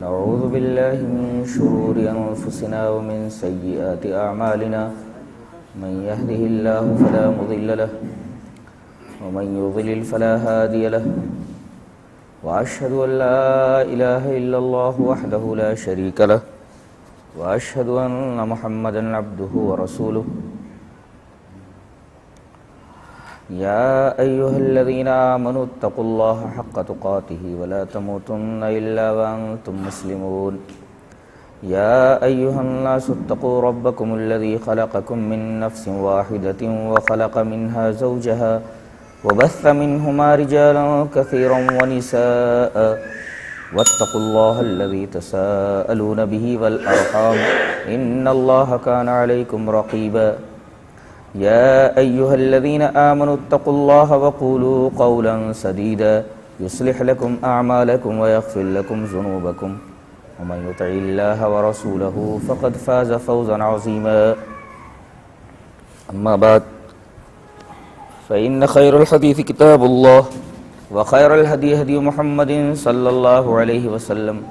नऊज़ु बिल्लाहि मिन शुरूरि अनफुसिना व मिन सय्यिआति अअमालिना मन यहदिहिल्लाहु फला मुदिल्ल लहु व मन युद्लिल फला हादिय लहु व अशहदु अन ला इलाहा इल्लल्लाहु वहदहु ला शरीक लहु व अशहदु अन्न मुहम्मदन अब्दुहु व रसूलुहु या अय्युहल्लज़ीना आमनु तक़ुल्लाह हक़्क़ तुक़ातिहि व ला तमूतुन्न इल्ला व अंतुम मुस्लिमून या अय्युहन्नासु इत्तक़ू रब्बकुमुल्लज़ी ख़लक़कुम मिन नफ़्सिन वाहिदतिन व ख़लक़ मिन्हा ज़ौजहा व बस्स मिन्हुमा रिजालन कसीरन व निसाअ वत्तक़ुल्लाहल्लज़ी तसाअलून बिही वल अर्हाम इन्नल्लाहा काना अलैकुम रक़ीबा या अय्युहल्लज़ीना आमनु इत्तक़ुल्लाह वक़ूलू क़ौलन सदीदा युस्लिह लकुम अअमालकुम व यग़फ़िर लकुम ज़ुनूबकुम व मन युतिइल्लाह व रसूलहु फ़क़द फ़ाज़ फ़ौज़न अज़ीमा अम्मा बाद फ़इन्न ख़ैरुल हदीथि किताबुल्लाह व ख़ैरुल हदी हदी मुहम्मदिन सल्लल्लाहु अलैहि वसल्लम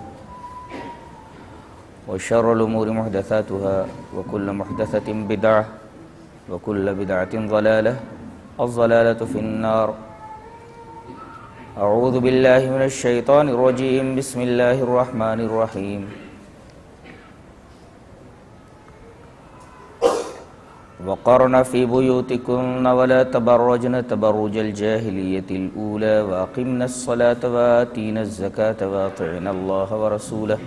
व शर्रुल उमूरि मुहदसातुहा व कुल्लु मुहदसतिन बिदअह वकुल्ल बिदअतिन ज़लालह अज़्ज़लालतु फ़िन्नार अऊज़ु बिल्लाहि मिनश शैतानिर रजीम बिस्मिल्लाहिर रहमानिर रहीम वक़र्न फ़ी बुयूतिकुन्न वला तबर्रजन तबर्रुजल जाहिलिय्यतिल ऊला वअक़िम्नस सलात वआतीनज़ ज़कात वअतिअनल्लाह व रसूलह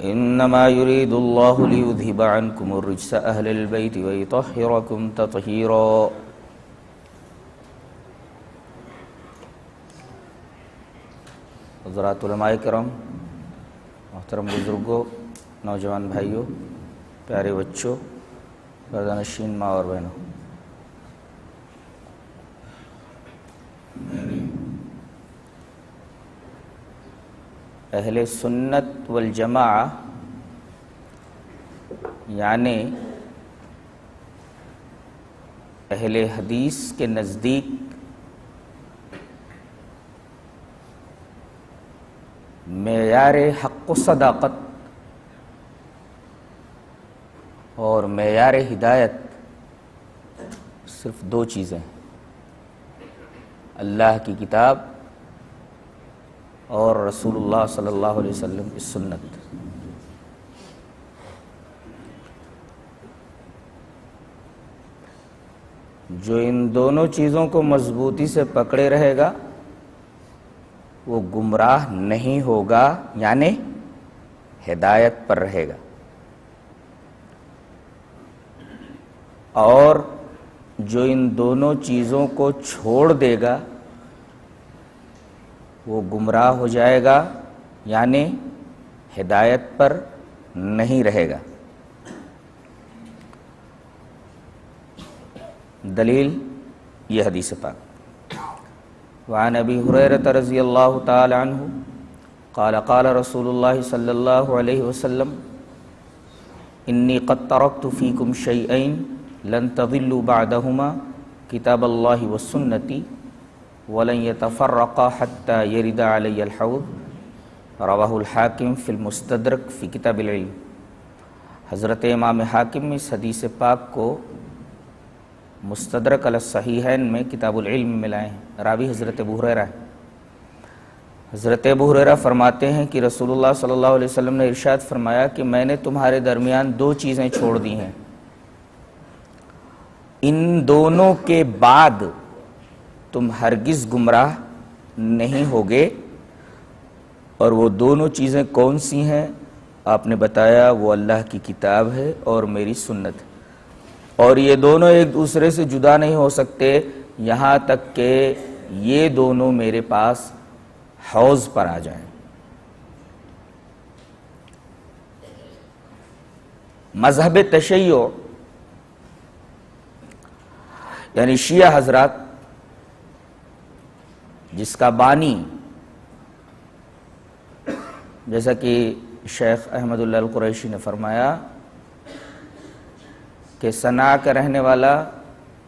इन्नमा युरीदुल्लाहु लियुज़हिब अन्कुमुर रिज्स अहलल बैति व युतह्हिरकुम तत्हीरा। हज़रात उलमाए किराम, मोहतरम बुज़ुर्गों, नौजवान भाइयों, प्यारे बच्चों, पर्दानशीन माँ और बहनों, अहले सुन्नत वल जमाआ यानी अहले हदीस के नज़दीक मेयार हक़्क़ व सदाक़त और मेयार हिदायत सिर्फ दो चीज़ें, अल्लाह की किताब और रसूलुल्लाह सल्लल्लाहु अलैहि वसल्लम की सुन्नत। जो इन दोनों चीज़ों को मजबूती से पकड़े रहेगा वो गुमराह नहीं होगा, यानी हिदायत पर रहेगा। और जो इन दोनों चीज़ों को छोड़ देगा वो गुमराह हो जाएगा, यानी हिदायत पर नहीं रहेगा। दलील ये हदीस पाक वान अबी हुरैरह रज़ियल्लाहु ताला अन्हु क़ाल क़ाल रसूलुल्लाह सल्लल्लाहु अलैहि वसल्लम इन्नी क़द तरक्तु फ़ीकुम शैअइन लन तज़िल्लू बअदहुमा किताबल्लाहि व सुन्नती वलन यतफ़र्रक़ा हत्ता यरिदा अलैयल हौज़ रवाहुल हाकिम फ़िल मुस्तदरक फ़ी किताबिल इल्म। हज़रत इमाम हाकिम इस हदीस पाक को मुस्तदरक अल सहीहैन में किताबुल इल्म में लाए हैं। रावी हज़रत अबू हुरैरा है। हज़रत अबू हुरैरा फरमाते हैं कि रसूलुल्लाह सल्लल्लाहु अलैहि वसल्लम ने इरशाद फरमाया कि मैंने तुम्हारे दरमियान दो चीज़ें छोड़ दी हैं, इन दोनों के बाद तुम हरगिज़ गुमराह नहीं होगे। और वो दोनों चीज़ें कौन सी हैं? आपने बताया वो अल्लाह की किताब है और मेरी सुन्नत है। और ये दोनों एक दूसरे से जुदा नहीं हो सकते, यहाँ तक कि ये दोनों मेरे पास हौज़ पर आ जाएं। मज़हब तशय्यो यानी शिया हजरात, जिसका बानी जैसा कि शेख अहमदुल्लाह अल कुरैशी ने फरमाया कि सना का रहने वाला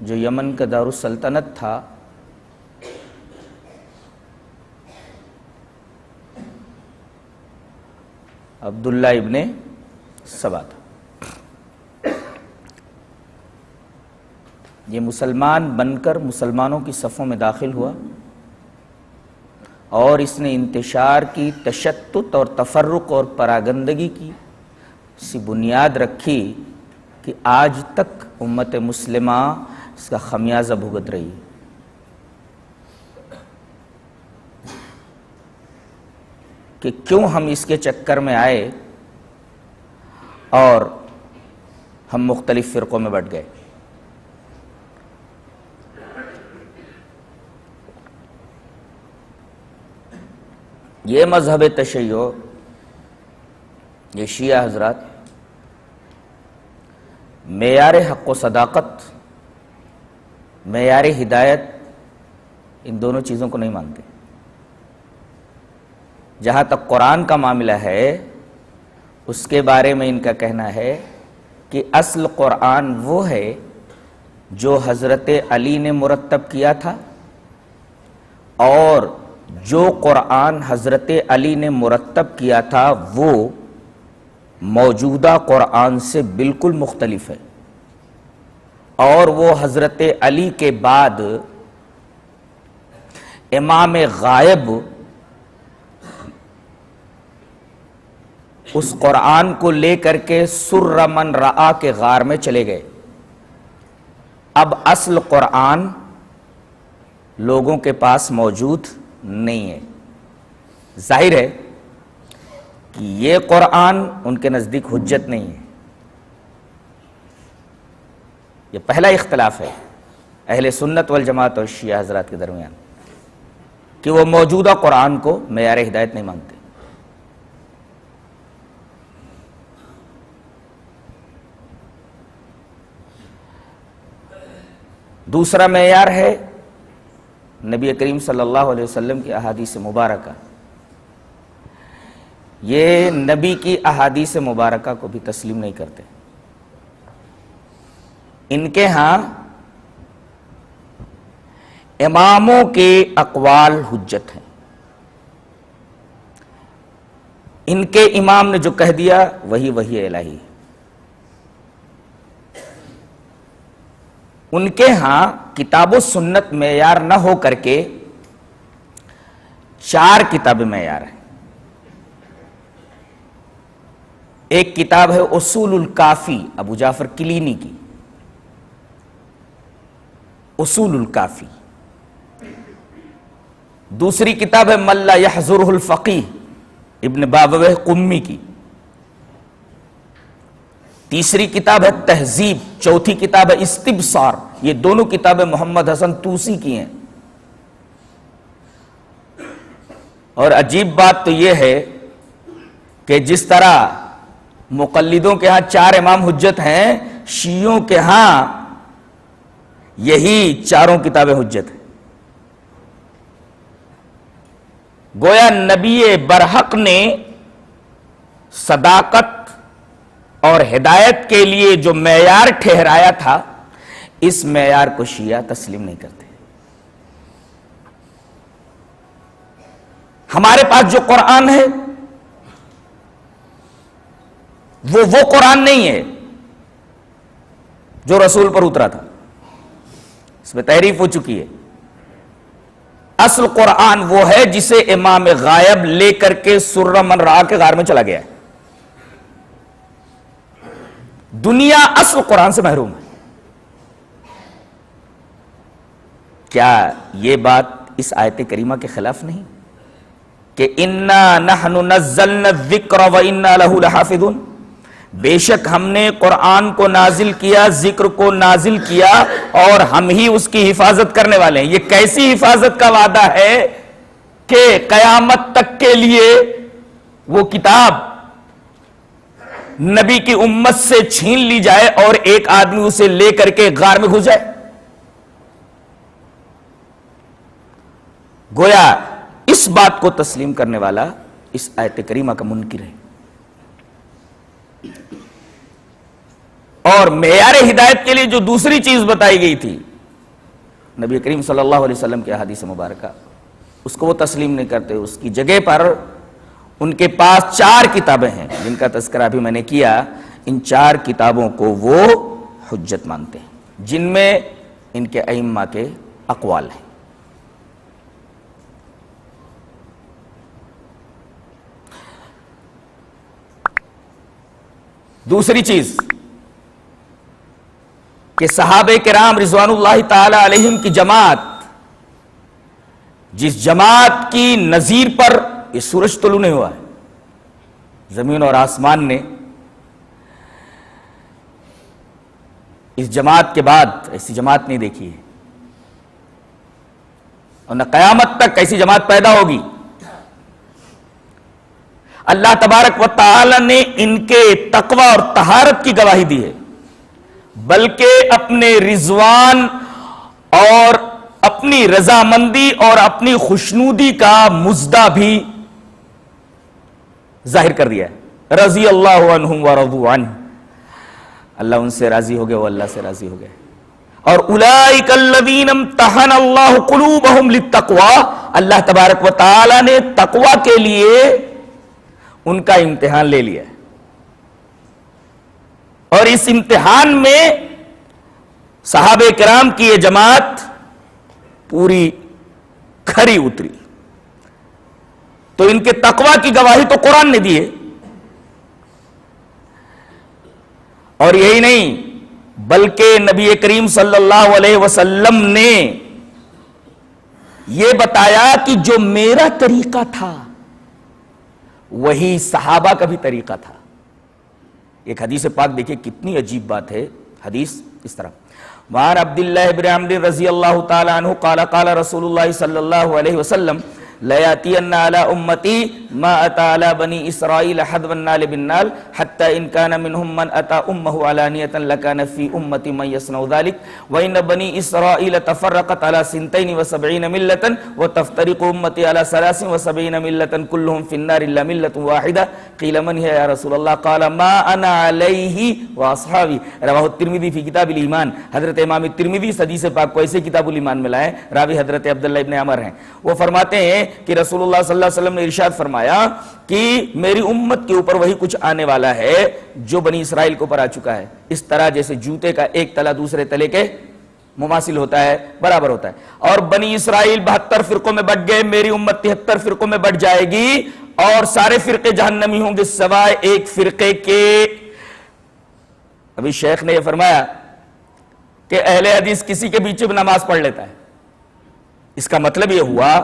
जो यमन का दारुस सल्तनत था, अब्दुल्ला इब्ने सबा था। ये मुसलमान बनकर मुसलमानों की सफ़ों में दाखिल हुआ और इसने इंतशार की, तशत्तुत और तफर्रुक और परागंदगी की सी बुनियाद रखी कि आज तक उम्मत मुस्लिमा इसका खमियाजा भुगत रही है। कि क्यों हम इसके चक्कर में आए और हम मुख्तलिफ फ़िरक़ों में बट गए। ये मज़हब तशय्यो, ये शिया हज़रात मेयार हक़ व सदाक़त, मेयार हिदायत, इन दोनों चीज़ों को नहीं मानते। जहाँ तक कुरान का मामला है उसके बारे में इनका कहना है कि असल कुरान वो है जो हज़रत अली ने मुरत्तब किया था, और जो कुरान हज़रत अली ने मुरत्तब किया था वो मौजूदा कुरान से बिल्कुल मुख्तलिफ है। और वो हज़रत अली के बाद इमाम गायब उस कुरान को लेकर के सुर्र मन रआ के गार में चले गए। अब असल कुरान लोगों के पास मौजूद नहीं है। जाहिर है कि ये कुरान उनके नज़दीक हुज्जत नहीं है। ये पहला इख्तलाफ है अहले सुन्नत वल जमात और शिया हज़रात के दरमियान कि वो मौजूदा कुरान को मेयार हिदायत नहीं मानते। दूसरा मेयार है नबी करीम सल्लल्लाहु अलैहि वसल्लम की अहादीस मुबारका। ये नबी की अहादीस मुबारका को भी तस्लीम नहीं करते। इनके यहाँ इमामों के अक़वाल हुज्जत हैं। इनके इमाम ने जो कह दिया वही वही इलाही है। उनके यहाँ किताबो सुन्नत मेयार न हो करके 4 किताबें मेयार हैं। एक किताब है उसूलुल काफ़ी अबू जाफर किलीनी की, उसूलुल काफ़ी। दूसरी किताब है मल्ला यहज़ुरुल फ़क़ीह इब्न बाबवे कुम्मी की। तीसरी किताब है तहजीब। चौथी किताब है इस्तिबसार। ये दोनों किताबें मोहम्मद हसन तूसी की हैं। और अजीब बात तो यह है कि जिस तरह मुक़ल्लिदों के यहां 4 इमाम हुज्जत हैं, शियों के यहां यही चारों किताबें हुज्जत हैं। गोया नबी बरहक ने सदाकत और हिदायत के लिए जो मेयार ठहराया था, इस मेयार को शिया तस्लीम नहीं करते। हमारे पास जो कुरान है वो कुरान नहीं है जो रसूल पर उतरा था। इसमें तहरीफ हो चुकी है। असल कुरान वो है जिसे इमाम गायब लेकर के सुर्र मन रआ के गार में चला गया है। दुनिया असल कुरान से महरूम है। क्या यह बात इस आयत करीमा के खिलाफ नहीं कि इन्ना नहनु नज़्ज़लना ज़िक्र व इन्ना लहु लहाफ़िज़ून, बेशक हमने कुरान को नाजिल किया, जिक्र को नाजिल किया और हम ही उसकी हिफाजत करने वाले हैं। ये कैसी हिफाजत का वादा है कि कयामत तक के लिए वो किताब नबी की उम्मत से छीन ली जाए और एक आदमी उसे लेकर के गार में घुस जाए। गोया इस बात को तस्लीम करने वाला इस आयत करीमा का मुनकिर है। और मेयार हिदायत के लिए जो दूसरी चीज बताई गई थी नबी करीम सल्लल्लाहु अलैहि वसल्लम की हदीस मुबारका, उसको वो तस्लीम नहीं करते। उसकी जगह पर उनके पास 4 किताबें हैं जिनका तस्करा अभी मैंने किया। इन 4 किताबों को वो हुज्जत मानते हैं, जिनमें इनके अइम्मा के अक़वाल हैं। दूसरी चीज कि सहाबे किराम रिज़वानुल्लाहि ताला अलैहिम की जमात, जिस जमात की नजीर पर ये सूरज तुलू नहीं हुआ है, जमीन और आसमान ने इस जमात के बाद ऐसी जमात नहीं देखी है, और न कयामत तक ऐसी जमात पैदा होगी। अल्लाह तबारक व तआला ने इनके तकवा और तहारत की गवाही दी है, बल्कि अपने रिजवान और अपनी रजामंदी और अपनी खुशनूदी का मुजदा भी जाहिर कर दिया है। रजी अल्लाहु अन्हुम व रदू अन्हु, अल्लाह उनसे राजी हो गए, वो अल्लाह से राजी हो गए। और उलाइका अल्लज़ीना इम्तहन अल्लाहु कुलूबहुम लित्तक़वा, अल्लाह तबारक व तआला ने तकवा के लिए उनका इम्तिहान ले लिया, और इस इम्तिहान में सहाबे किराम की ये जमात पूरी खरी उतरी। तो इनके तकवा की गवाही तो कुरान ने दी है, और यही नहीं बल्कि नबी करीम सल्लल्लाहु अलैहि वसल्लम ने यह बताया कि जो मेरा तरीका था वही सहाबा का भी तरीका था। एक हदीस पाक देखिए कितनी अजीब बात है। हदीस इस तरह, वान अब्दुल्लाह इब्न अम्र रज़ी अल्लाहु ताला अन्हु क़ाला क़ाला रसूलुल्लाह सल्लल्लाहु अलैहि वसल्लम लयातियन्ना अला उम्मती मा अता अला बनी इसराईल हदवन नाल बिन्नाल हत्ता इन काना मिनहुम मन अता उम्महु अलानियतन लकाना फी उम्मती मन यसनउ ज़ालिक व इन बनी इसराईल तफर्रक़त अला सिंतैन व सबईन मिल्लतन व तफ्तरिक़ु उम्मती अला सलासिन व सबईन मिल्लतन कुल्लुहुम फिन्नार इल्ला मिल्लतुन वाहिदा क़ील मन हिया या रसूलल्लाह क़ाला मा अना अलैहि व अस्हाबी रवाहु तिर्मिज़ी फी किताबिल ईमान। हज़रत इमाम तिर्मिज़ी इस हदीस पाक को ऐसे किताबुल ईमान में लाए, रावी हज़रत अब्दुल्लाह इब्न अमर हैं। वो फरमाते हैं कि रसूलुल्लाह सल्लल्लाहु अलैहि वसल्लम ने इरशाद फरमाया कि मेरी उम्मत के ऊपर वही कुछ आने वाला है जो बनी इसराइल के ऊपर आ चुका है। इस तरह जैसे जूते का एक तला दूसरे तले के मुमासिल होता है, बराबर होता है। और बनी इसराइल 72 फिरकों में बट गए, मेरी उम्मत 73 फिरकों में बट जाएगी, और सारे फिरके जहन्नमी होंगे सिवाय एक फिरके के। अभी शेख ने यह फरमाया कि अहले हदीस किसी के बीच में नमाज पढ़ लेता है। इसका मतलब यह हुआ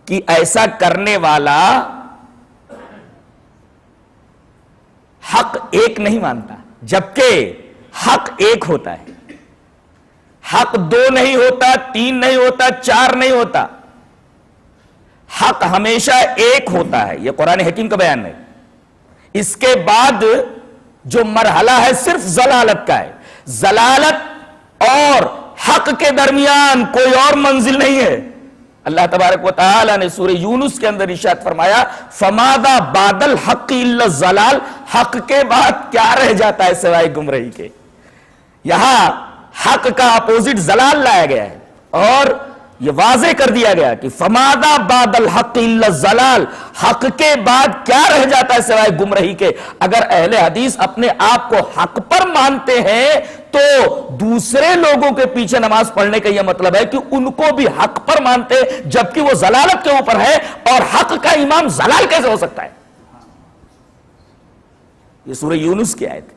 कि ऐसा करने वाला हक एक नहीं मानता, जबकि हक एक होता है। हक 2 नहीं होता, 3 नहीं होता, 4 नहीं होता, हक हमेशा एक होता है। यह कुरान हकीम का बयान है। इसके बाद जो मरहला है सिर्फ जलालत का है। जलालत और हक के दरमियान कोई और मंजिल नहीं है। अल्लाह तबारक व तआला ने सूरह यूनुस के अंदर इरशाद फरमाया, फमादा बादल हक इल्ला जलाल, हक के बाद क्या रह जाता है सिवाय गुमराही के। यहां हक का अपोजिट जलाल लाया गया है, और यह वाज़े कर दिया गया कि फमादा बादल हक इल्ला जलाल, हक के बाद क्या रह जाता है सिवाय गुमराही के। अगर अहले हदीस अपने आप को हक पर मानते हैं तो दूसरे लोगों के पीछे नमाज पढ़ने का यह मतलब है कि उनको भी हक पर मानते हैं, जबकि वो जलालत के ऊपर है, और हक का इमाम जलाल कैसे हो सकता है। यह सूरह यूनुस की आयत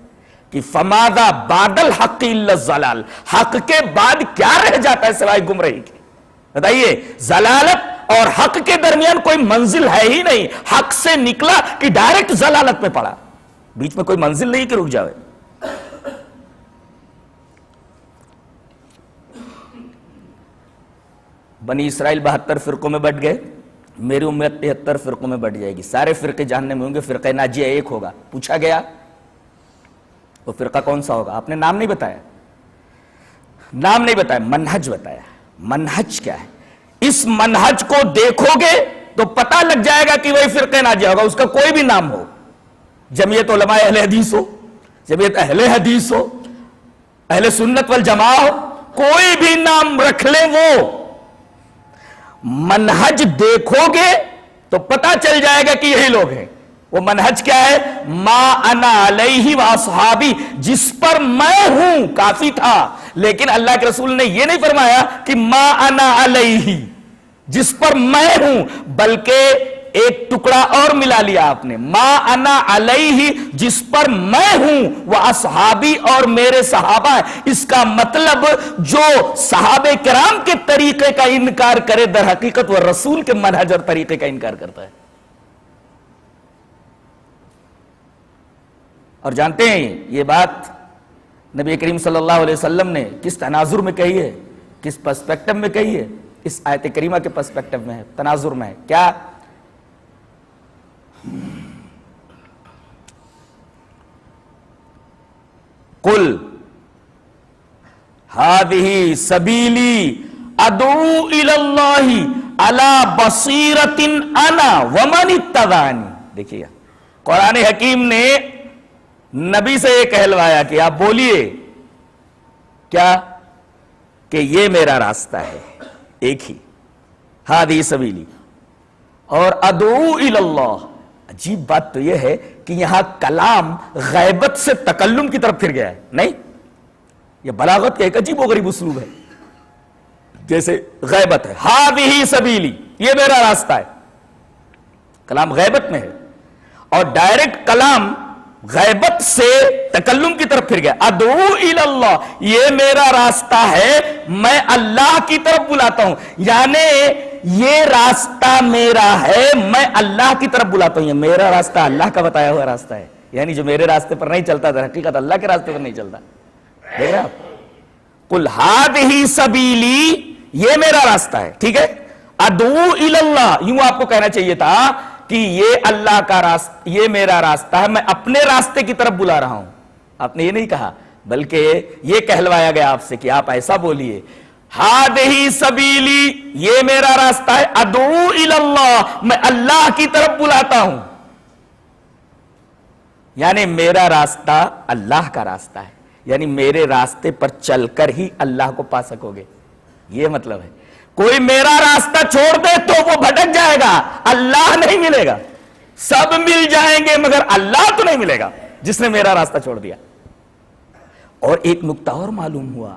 कि फमादा बादल हक इल्ला जलाल, हक के बाद क्या रह जाता है सिवाय गुमराही के। बताइए, जलालत और हक के दरमियान कोई मंजिल है ही नहीं। हक से निकला कि डायरेक्ट जलालत में पड़ा, बीच में कोई मंजिल नहीं कि रुक जाए। बनी इसराइल 72 फिरकों में बट गए, मेरी उम्मत 73 फिरकों में बट जाएगी। सारे फिरके जहन्नम में होंगे, फिरका नाजिया एक होगा। पूछा गया वो फिरका कौन सा होगा, आपने नाम नहीं बताया, नाम नहीं बताया, मनहज बताया। मनहज क्या है? इस मनहज को देखोगे तो पता लग जाएगा कि वही फिरका नाजिया होगा, उसका कोई भी नाम हो। जमीयत उलमा अहले हदीस हो, जमीयत अहले हदीस हो, अहले सुन्नत वल जमा हो, कोई भी नाम रख ले, वो मनहज देखोगे तो पता चल जाएगा कि यही लोग हैं। वो मनहज क्या है? मा अना अलैहि व असहाबी, जिस पर मैं हूं काफी था। लेकिन अल्लाह के रसूल ने यह नहीं फरमाया कि मा अना अलैहि, जिस पर मैं हूं, बल्कि एक टुकड़ा और मिला लिया आपने, मा अना अलैहि, जिस पर मैं हूं, वह असहाबी, और मेरे सहाबा है। इसका मतलब जो सहाबे किराम के तरीके का इनकार करे, दर हकीकत वह रसूल के मनहज और तरीके का इनकार करता है। और जानते हैं ये बात नबी करीम सल्लल्लाहु अलैहि वसल्लम ने किस तनाजुर में कही है, किस पर्सपेक्टिव में कही है? इस आयत करीमा के पर्सपेक्टिव में है, तनाजुर में है। क्या? कुल हादिही सबीली अदऊ इलल्लाहि अला बसीरतिन अना व मन इत्तबानी। देखिएगा, कुरान हकीम ने नबी से यह कहलवाया कि आप बोलिए क्या? कि ये मेरा रास्ता है, एक ही, हादी सबीली, और अदऊ इलल्लाह। अजीब बात तो यह है कि यहां कलाम गैबत से तकल्लुम की तरफ फिर गया है। नहीं, यह बलागत का एक अजीब व गरीब उसलूब है। जैसे गैबत है, हादी सबीली, ये मेरा रास्ता है, कलाम गैबत में है, और डायरेक्ट कलाम गैबत से तकल्लुम की तरफ फिर गया। अदऊ इलल्लाह, ये मेरा रास्ता है, मैं अल्लाह की तरफ बुलाता हूं। यानी ये रास्ता मेरा है, मैं अल्लाह की तरफ बुलाता हूं। ये मेरा रास्ता अल्लाह का बताया हुआ रास्ता है। यानी जो मेरे रास्ते पर नहीं चलता, दर हकीकत अल्लाह के रास्ते पर नहीं चलता। देख रहे आप? कुल हादिही सबीली, ये मेरा रास्ता है, ठीक है। अदऊ इलल्लाह, यूं आपको कहना चाहिए था कि ये अल्लाह का रास्ता, ये मेरा रास्ता है, मैं अपने रास्ते की तरफ बुला रहा हूं। आपने ये नहीं कहा, बल्कि ये कहलवाया गया आपसे कि आप ऐसा बोलिए, हादिही सबीली, ये मेरा रास्ता है, अदऊ इलल्लाह, मैं अल्लाह की तरफ बुलाता हूं। यानी मेरा रास्ता अल्लाह का रास्ता है, यानी मेरे रास्ते पर चलकर ही अल्लाह को पा सकोगे, यह मतलब है। कोई मेरा रास्ता छोड़ दे तो वो भटक जाएगा, अल्लाह नहीं मिलेगा। सब मिल जाएंगे मगर अल्लाह तो नहीं मिलेगा, जिसने मेरा रास्ता छोड़ दिया। और एक नुक्ता और मालूम हुआ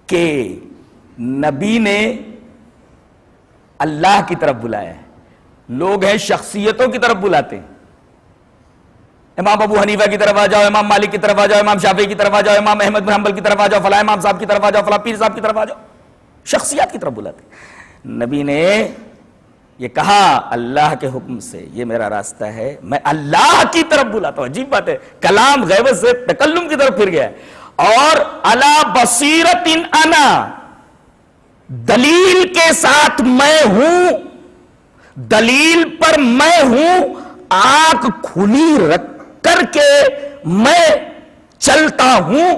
कि नबी ने अल्लाह की तरफ बुलाया है। लोग हैं शख्सियतों की तरफ बुलाते हैं, इमाम अबू हनीफा की तरफ आ जाओ, इमाम मालिक की तरफ आ जाओ, इमाम शाफी की तरफ आ जाओ, इमाम अहमद बिन हंबल की तरफ आ जाओ, फला इमाम साहब की तरफ आ जाओ, फला पीर साहब की तरफ आ जाओ, शख्सियत की तरफ बुलाते। नबी ने ये कहा अल्लाह के हुक्म से, ये मेरा रास्ता है, मैं अल्लाह की तरफ बुलाता हूं। अजीब बात है, कलाम गैबत से तकल्लुम की तरफ फिर गया है। और अला बसीरतिन अना, दलील के साथ मैं हूं, दलील पर मैं हूं, आंख खुली रख करके मैं चलता हूं,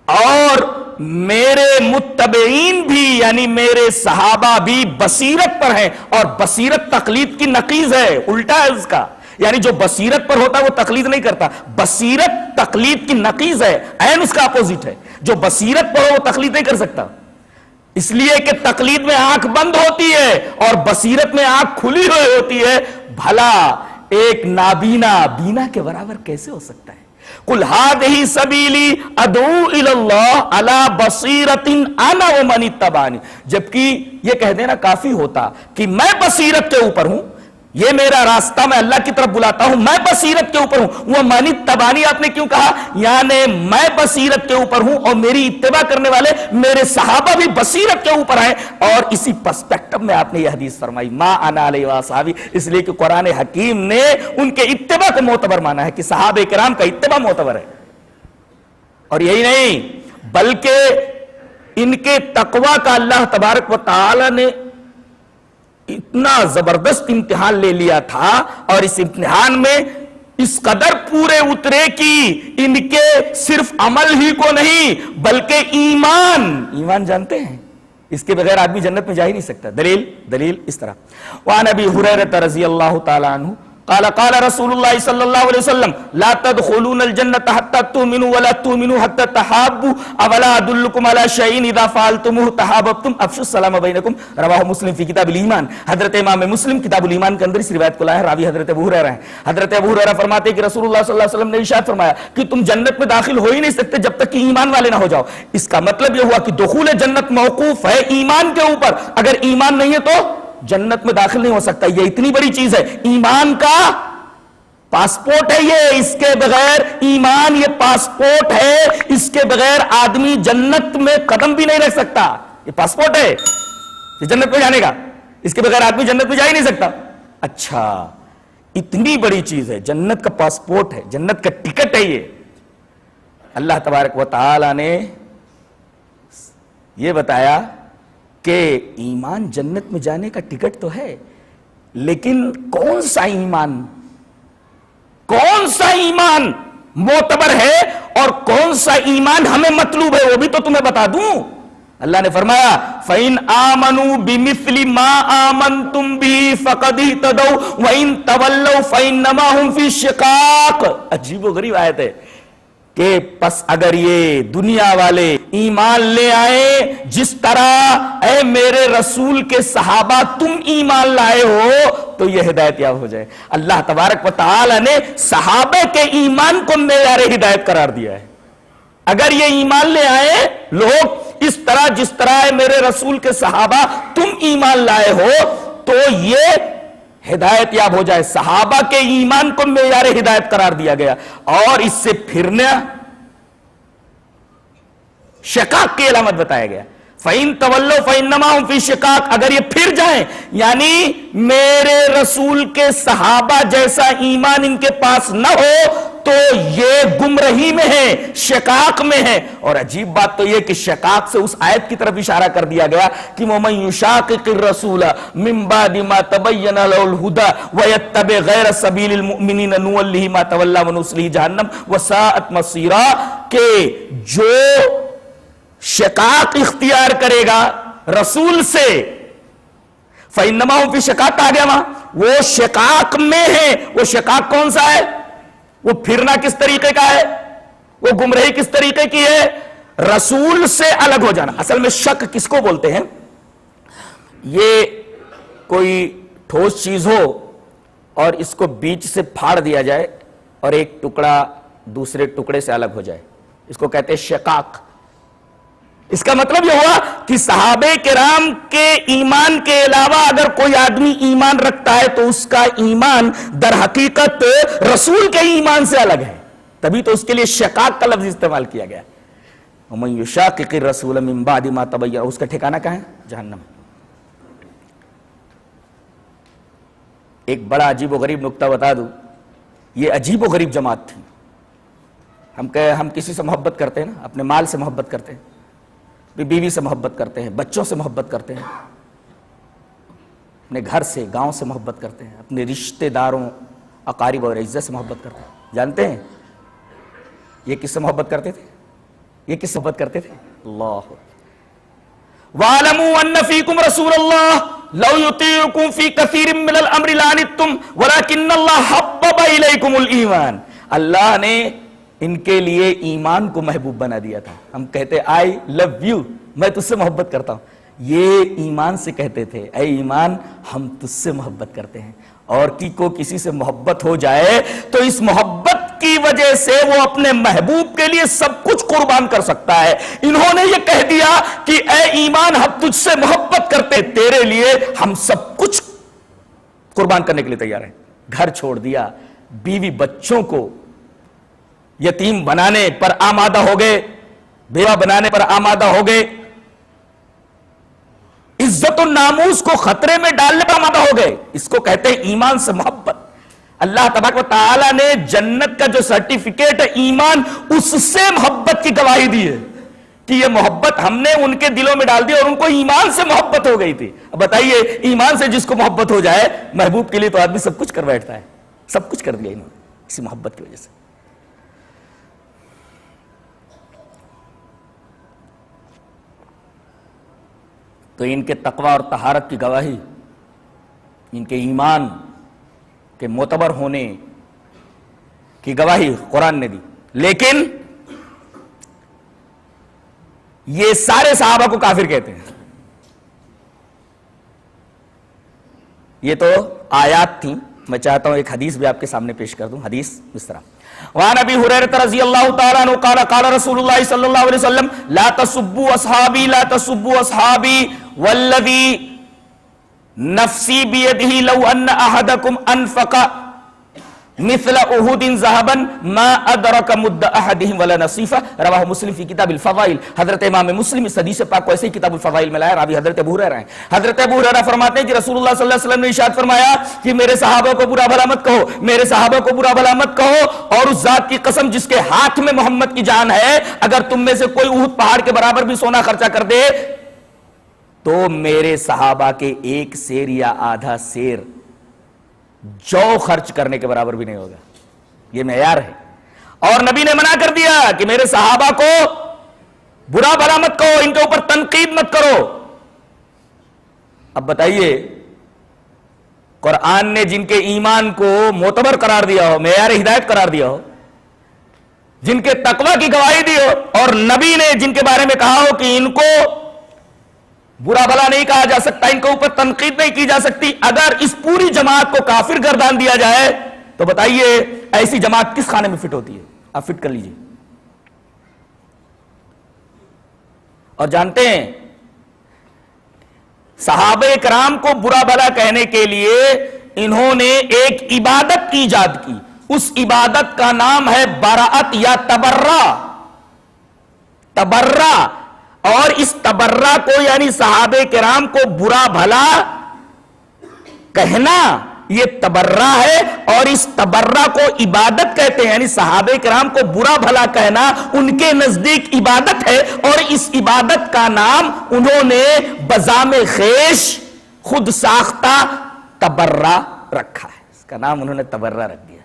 और मेरे मुत्तबईन भी यानी मेरे सहाबा भी बसीरत पर हैं। और बसीरत तकलीद की नकीज है, उल्टा है उसका। यानी जो बसीरत पर होता है वो तकलीद नहीं करता, बसीरत तकलीद की नकीज है, ऐन उसका अपोजिट है। जो बसीरत पर हो वो तकलीद नहीं कर सकता, इसलिए कि तकलीद में आंख बंद होती है और बसीरत में आंख खुली हुई होती है। भला एक नाबीना बीना के बराबर कैसे हो सकता है? कुल हादिही सबीली अदऊ इलल्लाह अला बसीरतिन अना व मन इत्तबानी। जबकि यह कह देना काफी होता कि मैं बसीरत के ऊपर हूं, यह मेरा रास्ता, मैं अल्लाह की तरफ बुलाता हूं, मैं बसीरत के ऊपर हूं। वह मन इत्तबानी आपने क्यों कहा? यानी मैं बसीरत के ऊपर हूं और मेरी इत्तिबा करने वाले मेरे सहाबा भी बसीरत के ऊपर हैं। और इसी पर्सपेक्टिव में आपने यह हदीस फरमाई, मा अना अलैहि व असहाबी, इसलिए कि कुरान हकीम ने उनके इत्तिबा को मोतबर माना है कि सहाबे किराम का इत्तिबा मोतबर है। और यही नहीं, बल्कि इनके तकवा का अल्लाह तबारक व तआला ने इतना जबरदस्त इम्तिहान ले लिया था, और इस इम्तिहान में इस कदर पूरे उतरे कि इनके सिर्फ अमल ही को नहीं बल्कि ईमान जानते हैं, इसके बगैर आदमी जन्नत में जा ही नहीं सकता। दलील इस तरह, वान अबी हुरैरा रज़ियल्लाहु ताला अन्हु क़ाल क़ाल रसूलुल्लाह सल्लल्लाहु अलैहि वसल्लम ला तदखुलूनल जन्नत हत्ता तुमिनु वला तुमिनु हत्ता तहाब्बु अवला अदुल्लुकुम अला शैइन इज़ा फ़अलतमुहु तहाब्बतुम अफ़शुस सलाम बैनकुम रवाहु मुस्लिम फ़ी किताबिल ईमान। हज़रत इमाम मुस्लिम किताबुल ईमान के अंदर इस रिवायत को लाया है, रावी हज़रत अबू हुरैरा हैं। हज़रत अबू हुरैरा फरमाते हैं कि रसूलुल्लाह सल्लल्लाहु अलैहि वसल्लम ने इरशाद फरमाया कि तुम जन्नत में दाखिल हो ही नहीं सकते जब तक कि ईमान वाले ना हो जाओ। इसका मतलब यह हुआ कि दुखूल जन्नत मौकूफ है ईमान के ऊपर, अगर ईमान नहीं है तो जन्नत में दाखिल नहीं हो सकता। यह इतनी बड़ी चीज है, ईमान का पासपोर्ट है ये, इसके बगैर ईमान ये पासपोर्ट है, इसके बगैर आदमी जन्नत में कदम भी नहीं रख सकता। ये पासपोर्ट है ये जन्नत में जाने का, इसके बगैर आदमी जन्नत में जा ही नहीं सकता। अच्छा, इतनी बड़ी चीज है, जन्नत का पासपोर्ट है, जन्नत का टिकट है ये। अल्लाह तबारक व तआला ने ये बताया कि ईमान जन्नत में जाने का टिकट तो है, लेकिन कौन सा ईमान मोतबर है और कौन सा ईमान हमें मतलूब है वो भी तो तुम्हें बता दूं। अल्लाह ने फरमाया फ़इन आमनू बिमिस्लि मा आमनतुम बिही फ़क़द इहतदौ व इन तवल्लौ फ़इन्नमा हुम फ़ी शिक़ाक़। अजीबोगरीब आयत है कि बस अगर ये दुनिया वाले ईमान ले आए जिस तरह ऐ मेरे रसूल के सहाबा तुम ईमान लाए हो तो यह हिदायत याब हो जाए। अल्लाह तबारक व तआला ने सहाबे के ईमान को मेयारे हिदायत करार दिया है। अगर ये ईमान ले आए लोग इस तरह जिस तरह है मेरे रसूल के सहाबा तुम ईमान लाए हो तो ये हिदायत याब हो जाए। सहाबा के ईमान को मेयारे हिदायत करार दिया गया और इससे फिरना शिकाक की अलामत बताया गया। फ़इन तवल्लो फ़इन्नमा हुम फ़ी शिकाक, अगर ये फिर जाएं यानी मेरे रसूल के सहाबा जैसा ईमान इनके पास न हो तो ये गुमराही में है, शिकाक में है। और अजीब बात तो यह कि शिकाक से उस आयत की तरफ इशारा कर दिया गया कि वमन युशाक़िक़िर रसूल मिन बादि मा तबय्यना लहुल हुदा व यत्तबि गैर सबीलिल मुमिनीन नुवल्लिहि मा तवल्ला व नुस्लिहि जहन्नम व साअत मसीरा, के जो शिकाक इख्तियार करेगा रसूल से, फ़इन्नमा हुम फ़ी शिकाक आ गया वहां, वो शिकाक में है। वो शिकाक कौन सा है? वो फिरना किस तरीके का है, वो गुमराही किस तरीके की है? रसूल से अलग हो जाना। असल में शक किसको बोलते हैं? ये कोई ठोस चीज हो और इसको बीच से फाड़ दिया जाए और एक टुकड़ा दूसरे टुकड़े से अलग हो जाए, इसको कहते हैं शिकाक। इसका मतलब यह हुआ कि सहाबे किराम के ईमान के अलावा अगर कोई आदमी ईमान रखता है तो उसका ईमान दर हकीकत रसूल के ईमान से अलग है, तभी तो उसके लिए शिकाक का लफ्ज इस्तेमाल किया गया। वमन युशाक़िक़िर रसूल मिन बादि मा तबय्यना, उसका ठिकाना कहां है? जहन्नम। एक बड़ा अजीब व गरीब नुक्ता बता दूं, ये अजीब व गरीब जमात थी। हम किसी से मोहब्बत करते हैं ना, अपने माल से मोहब्बत करते हैं, बीवी से मोहब्बत करते हैं, बच्चों से मोहब्बत करते हैं, अपने घर से गांव से मोहब्बत करते हैं, अपने रिश्तेदारों अकारिब और इज्जत से मोहब्बत करते हैं। जानते हैं ये किससे मोहब्बत करते थे? ये किससे मोहब्बत करते थे? अल्लाह वालमू अन्न फीकुम रसूलल्लाह लौ युतीउकुम फी कसीरिम मिनल अम्रि लानित्तुम वलाकिन्नल्लाह हब्बबा इलैकुमुल ईमान। अल्लाह ने इनके लिए ईमान को महबूब बना दिया था। हम कहते आई लव यू, मैं तुझसे मोहब्बत करता हूं। ये ईमान से कहते थे ऐ ईमान हम तुझसे मोहब्बत करते हैं। और को किसी से मोहब्बत हो जाए तो इस मोहब्बत की वजह से वो अपने महबूब के लिए सब कुछ कुर्बान कर सकता है। इन्होंने ये कह दिया कि ऐ ईमान हम तुझसे मोहब्बत करते, तेरे लिए हम सब कुछ कुर्बान करने के लिए तैयार हैं। घर छोड़ दिया, बीवी बच्चों को यतीम बनाने पर आमादा हो गए, बेवा बनाने पर आमादा हो गए, इज्जत और नामूस को खतरे में डालने पर आमादा हो गए। इसको कहते हैं ईमान से मोहब्बत। अल्लाह तबारक व तआला ने जन्नत का जो सर्टिफिकेट है ईमान, उससे मोहब्बत की गवाही दी है कि यह मोहब्बत हमने उनके दिलों में डाल दी और उनको ईमान से मोहब्बत हो गई थी। अब बताइए, ईमान से जिसको मोहब्बत हो जाए महबूब के लिए तो आदमी सब कुछ कर बैठता है। सब कुछ कर दिया इन्होंने इसी मोहब्बत की वजह से। तो इनके तकवा और तहारत की गवाही, इनके ईमान कि मोतबर होने की गवाही कुरान ने दी, लेकिन ये सारे सहाबा को काफिर कहते हैं। ये तो आयात थी, मैं चाहता हूं एक हदीस भी आपके सामने पेश कर दूं। हदीस इस तरह, वहां नबी हुरैरा रज़ियल्लाहु ताला अन्हु क़ाल क़ाल रसूलुल्लाह सल्लल्लाहु अलैहि वसल्लम ला तसुब्बू अस्हाबी ला तसुब्बू अस्हाबी वल्लज़ी नफ्सी बियदिही लौ अन्न अहदकुम अनफ़क़ा मिस्ल उहुदिन ज़हबन मा अदरक मुद्द अहदिहिम वला नसीफा, रवाहु मुस्लिम फी किताबिल फ़ज़ाइल। हज़रत इमाम मुस्लिम इस हदीस पाक को ऐसे ही किताबुल फ़ज़ाइल में लाया। रावी हज़रत अबू हुरैरा हैं। हज़रत अबू हुरैरा फरमाते हैं कि रसूलुल्लाह सल्लल्लाहु अलैहि वसल्लम ने इरशाद फरमाया कि मेरे सहाबा को बुरा भला मत कहो, मेरे सहाबा को बुरा भला मत कहो, और उस जात की कसम जिसके हाथ में मोहम्मद की जान है, अगर तुम में से कोई उहुद पहाड़ के बराबर भी सोना खर्चा कर दे तो मेरे सहाबा के एक शेर या आधा शेर जौ खर्च करने के बराबर भी नहीं होगा। यह मेयार है। और नबी ने मना कर दिया कि मेरे सहाबा को बुरा भला मत कहो, इनके ऊपर तनकीद मत करो। अब बताइए, कुरान ने जिनके ईमान को मोतबर करार दिया हो, मेयार हिदायत करार दिया हो, जिनके तकवा की गवाही दी हो, और नबी ने जिनके बारे में कहा हो कि इनको बुरा भला नहीं कहा जा सकता, इनके ऊपर तनकीद नहीं की जा सकती, अगर इस पूरी जमात को काफिर गर्दान दिया जाए तो बताइए ऐसी जमात किस खाने में फिट होती है? आप फिट कर लीजिए। और जानते हैं, सहाबे कराम को बुरा भला कहने के लिए इन्होंने एक इबादत की ईजाद की। उस इबादत का नाम है बराअत या तबर्रा। तबर्रा, और इस तबर्रा को यानी सहाबे किराम को बुरा भला कहना, यह तबर्रा है, और इस तबर्रा को इबादत कहते हैं। यानी सहाबे किराम को बुरा भला कहना उनके नजदीक इबादत है, और इस इबादत का नाम उन्होंने बजामे खेश खुद साख्ता तबर्रा रखा है। इसका नाम उन्होंने तबर्रा रख दिया।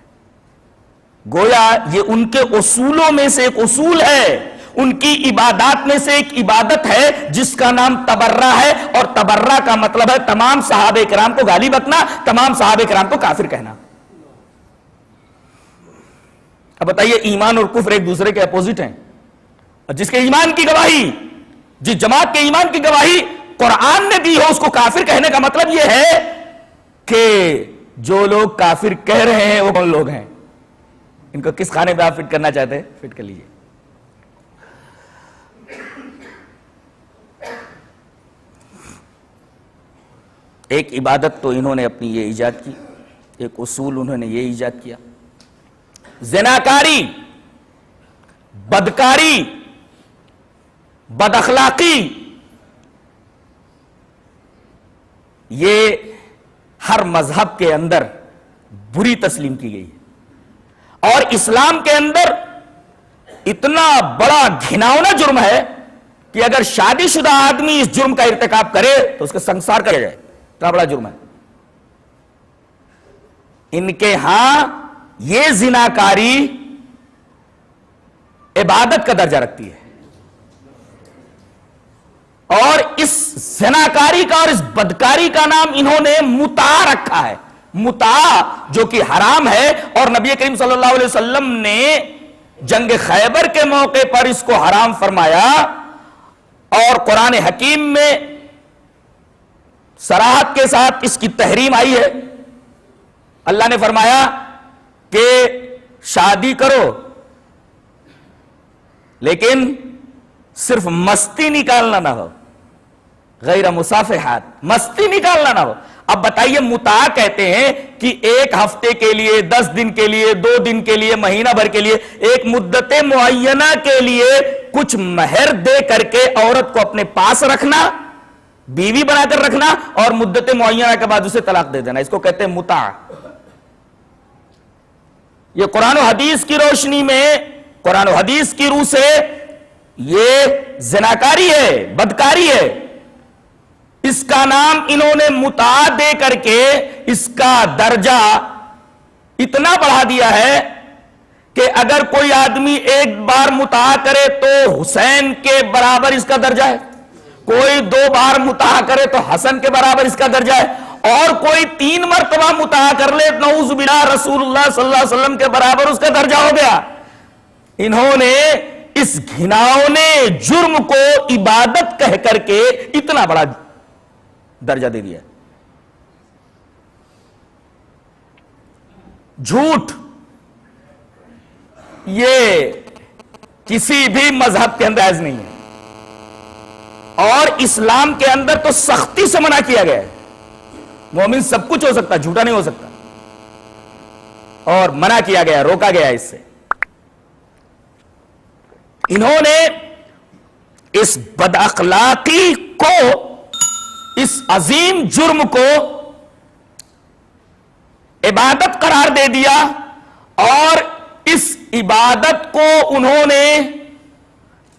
गोया ये उनके उसूलों में से एक उसूल है, उनकी इबादत में से एक इबादत है जिसका नाम तबर्रा है। और तबर्रा का मतलब है तमाम सहाबे किराम को गाली बकना, तमाम सहाबे किराम को काफिर कहना। अब बताइए, ईमान और कुफ्र एक दूसरे के अपोजिट हैं, और जिसके ईमान की गवाही, जिस जमात के ईमान की गवाही कुरान ने दी हो, उसको काफिर कहने का मतलब यह है कि जो लोग काफिर कह रहे हैं वो कौन लोग हैं? इनको किस खाने में आप फिट करना चाहते हैं? फिट कर लीजिए। एक इबादत तो इन्होंने अपनी ये ईजाद की, एक उसूल उन्होंने ये ईजाद किया। ज़िनाकारी, बदकारी, बदअखलाकी, ये हर मजहब के अंदर बुरी तस्लीम की गई है, और इस्लाम के अंदर इतना बड़ा घिनौना जुर्म है कि अगर शादीशुदा आदमी इस जुर्म का इर्तिकाब करे तो उसका संसार किया जाए। इतना बड़ा जुर्म है। इनके यहां ये जिनाकारी इबादत का दर्जा रखती है, और इस जिनाकारी का और इस बदकारी का नाम इन्होंने मुता रखा है। मुता जो कि हराम है, और नबी करीम सल्लल्लाहु अलैहि वसल्लम ने जंग खैबर के मौके पर इसको हराम फरमाया, और कुरान हकीम में सराहत के साथ इसकी तहरीम आई है। अल्लाह ने फरमाया कि शादी करो, लेकिन सिर्फ मस्ती निकालना ना हो, गैर मुसाफिहात, मस्ती निकालना ना हो। अब बताइए, मुता कहते हैं कि एक हफ्ते के लिए, 10 दिन के लिए, 2 दिन के लिए, महीना भर के लिए, एक मुद्दत मुअय्यना के लिए कुछ महर दे करके औरत को अपने पास रखना, बीवी बनाकर रखना, और मुद्दत मुअय्यना के बाद उसे तलाक दे देना। इसको कहते हैं मुता। ये कुरान और हदीस की रोशनी में, कुरान और हदीस की रूह से ये ज़िनाकारी है, बदकारी है। इसका नाम इन्होंने मुता दे करके इसका दर्जा इतना बढ़ा दिया है कि अगर कोई आदमी एक बार मुता करे तो हुसैन के बराबर इसका दर्जा है, कोई 2 बार मुता करे तो हसन के बराबर इसका दर्जा है, और कोई 3 मरतबा मुताहा कर ले, नऊज़ बिल्लाह, रसूलुल्लाह सल्लल्लाहु अलैहि वसल्लम के बराबर उसका दर्जा हो गया। इन्होंने इस घिनौने जुर्म को इबादत कह करके इतना बड़ा दर्जा दे दिया। झूठ ये किसी भी मजहब के अंदर जायज नहीं है, और इस्लाम के अंदर तो सख्ती से मना किया गया है। मोमिन सब कुछ हो सकता है, झूठा नहीं हो सकता, और मना किया गया, रोका गया इससे। इन्होंने इस बदअखलाकी को, इस अजीम जुर्म को इबादत करार दे दिया, और इस इबादत को उन्होंने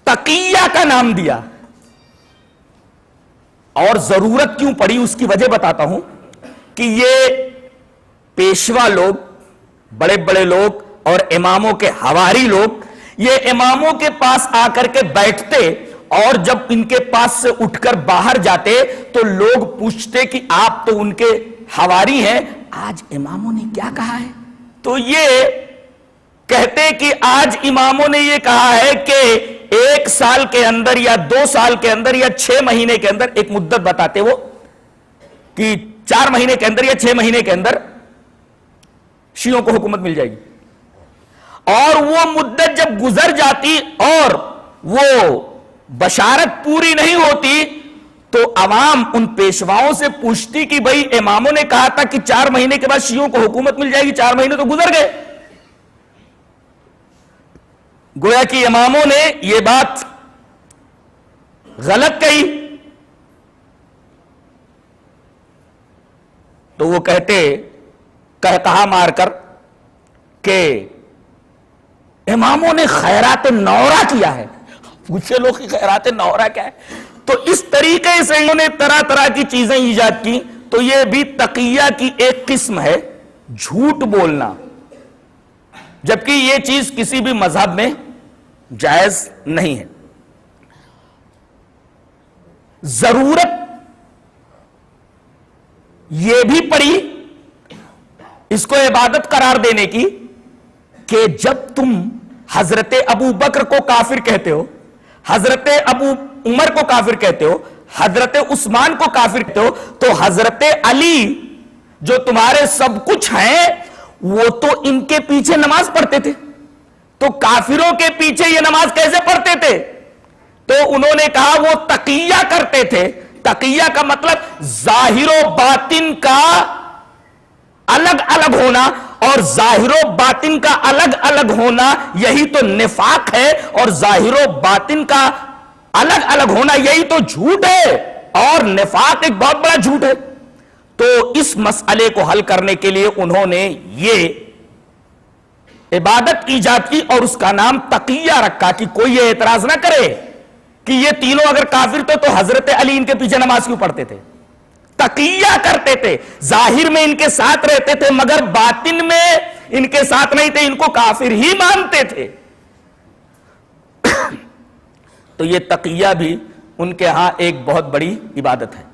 तकिया का नाम दिया। और जरूरत क्यों पड़ी उसकी वजह बताता हूं कि ये पेशवा लोग, बड़े बड़े लोग और इमामों के हवारी लोग, ये इमामों के पास आकर के बैठते, और जब इनके पास से उठकर बाहर जाते तो लोग पूछते कि आप तो उनके हवारी हैं, आज इमामों ने क्या कहा है? तो ये कहते कि आज इमामों ने ये कहा है कि 1 साल के अंदर या 2 साल के अंदर या 6 महीने के अंदर, एक मुद्दत बताते वो कि 4 महीने के अंदर या 6 महीने के अंदर शियों को हुकूमत मिल जाएगी। और वो मुद्दत जब गुजर जाती और वो बशारत पूरी नहीं होती, तो अवाम उन पेशवाओं से पूछती कि भाई इमामों ने कहा था कि 4 महीने के बाद शियों को हुकूमत मिल जाएगी, 4 महीने तो गुजर गए। गोया कि इमामों ने यह बात गलत कही। तो वो कहते, कहा मारकर के इमामों ने खैरात नौरा किया है। पूछे लोग कि खैरात नौरा क्या है? तो इस तरीके से इन्होंने तरह तरह की चीजें ईजाद की। तो यह भी तकिया की एक किस्म है, झूठ बोलना, जबकि यह चीज किसी भी मजहब में जायज नहीं है। जरूरत यह भी पड़ी इसको इबादत करार देने की कि जब तुम हजरत अबू बकर को काफिर कहते हो, हजरत अबू उमर को काफिर कहते हो, हजरत उस्मान को काफिर कहते हो, तो हजरत अली जो तुम्हारे सब कुछ हैं, वो तो इनके पीछे नमाज पढ़ते थे, तो काफिरों के पीछे ये नमाज कैसे पढ़ते थे? तो उन्होंने कहा वो तकिया करते थे। तकिया का मतलब जाहिरो बातिन का अलग अलग होना, और जाहिरो बातिन का अलग अलग होना यही तो निफाक है, और जाहिरो बातिन का अलग अलग होना यही तो झूठ है, और निफाक एक बहुत बड़ा झूठ है। तो इस मसले को हल करने के लिए उन्होंने ये इबादत ईजाद की और उसका नाम तकिया रखा कि कोई ये एतराज ना करे कि ये तीनों अगर काफिर थे तो हजरत अली इनके पीछे नमाज क्यों पढ़ते थे? तकिया करते थे, जाहिर में इनके साथ रहते थे मगर बातिन में इनके साथ नहीं थे, इनको काफिर ही मानते थे। तो ये तकिया भी उनके यहां एक बहुत बड़ी इबादत है।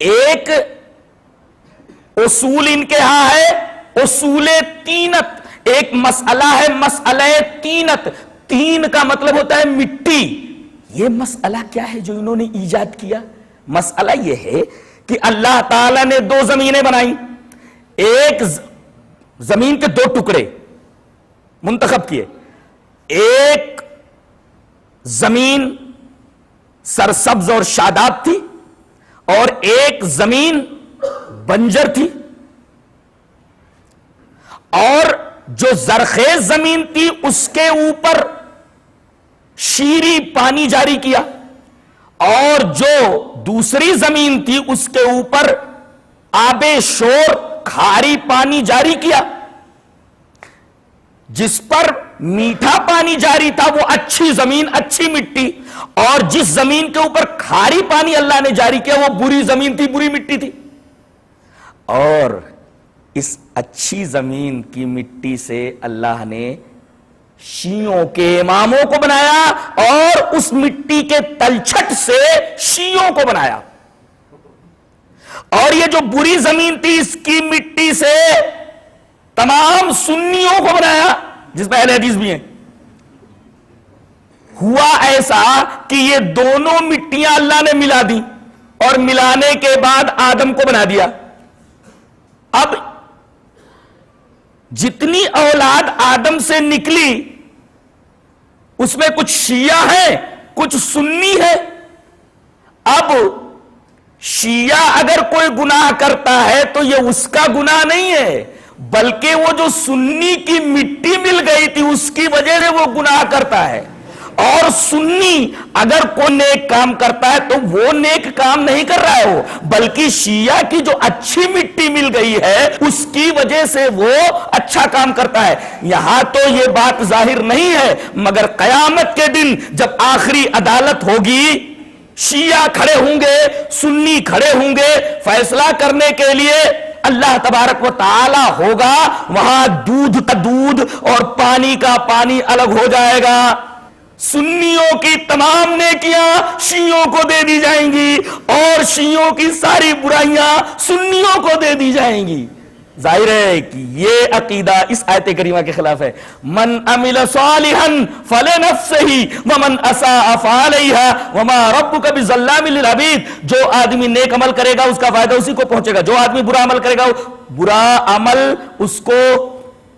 एक उसूल इनके यहां है उसूले तीनत। एक मसला है मसले तीनत। तीन का मतलब होता है मिट्टी। यह मसला क्या है जो इन्होंने ईजाद किया? मसला यह है कि अल्लाह ताला ने 2 जमीनें बनाई। एक जमीन के 2 टुकड़े मुंतखब किए। एक जमीन सरसब्ज और शादाब थी और एक जमीन बंजर थी, और जो जरखेज जमीन थी उसके ऊपर शीरी पानी जारी किया, और जो दूसरी जमीन थी उसके ऊपर आबे शोर खारी पानी जारी किया। जिस पर मीठा पानी जारी था वो अच्छी जमीन, अच्छी मिट्टी, और जिस जमीन के ऊपर खारी पानी अल्लाह ने जारी किया वो बुरी जमीन थी, बुरी मिट्टी थी। और इस अच्छी जमीन की मिट्टी से अल्लाह ने शियों के इमामों को बनाया, और उस मिट्टी के तलछट से शियों को बनाया। और ये जो बुरी जमीन थी इसकी मिट्टी से तमाम सुन्नियों को बनाया, जिसमें अहले हदीस भी हैं। हुआ ऐसा कि ये दोनों मिट्टियां अल्लाह ने मिला दी और मिलाने के बाद आदम को बना दिया। अब जितनी औलाद आदम से निकली उसमें कुछ शिया है, कुछ सुन्नी है। अब शिया अगर कोई गुनाह करता है तो यह उसका गुनाह नहीं है, बल्कि वो जो सुन्नी की मिट्टी मिल गई थी उसकी वजह से वो गुनाह करता है। और सुन्नी अगर कोई नेक काम करता है तो वो नेक काम नहीं कर रहा है वो, बल्कि शिया की जो अच्छी मिट्टी मिल गई है उसकी वजह से वो अच्छा काम करता है। यहां तो ये बात जाहिर नहीं है, मगर कयामत के दिन जब आखिरी अदालत होगी, शिया खड़े होंगे, सुन्नी खड़े होंगे, फैसला करने के लिए अल्लाह तबारक व ताला होगा, वहां दूध का दूध और पानी का पानी अलग हो जाएगा। सुन्नियों की तमाम नेकियां शियों को दे दी जाएंगी और शियों की सारी बुराइयां सुन्नियों को दे दी जाएंगी। जाहिर है कि ये अकीदा इस आयत करीमा के खिलाफ है। मन अमिल सालिहन फलिनफ्सिही व मन असाअ फअलैहा व मा रब्बुका बिज़ल्लामिल लिल अबीद। जो आदमी नेक अमल करेगा उसका फायदा उसी को पहुंचेगा, जो आदमी बुरा अमल करेगा बुरा अमल उसको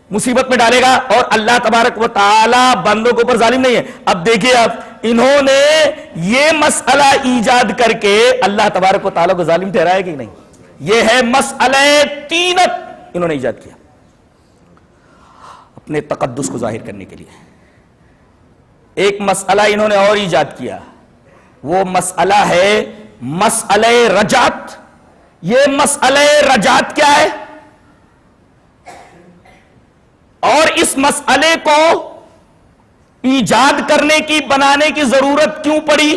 मुसीबत में डालेगा। और अल्लाह तबारक व ताला बंदों के ऊपर जालिम नहीं है। अब देखिए, आप इन्होंने ये मसला ईजाद करके अल्लाह तबारक व ताला को जालिम ठहराया कि नहीं? यह है मसला तीनत, इन्होंने ईजाद किया अपने तकद्दुस को जाहिर करने के लिए। एक मसला इन्होंने और ईजाद किया, वो मसला है मसला रजात। ये मसला रजात क्या है और इस मसले को ईजाद करने की, बनाने की जरूरत क्यों पड़ी?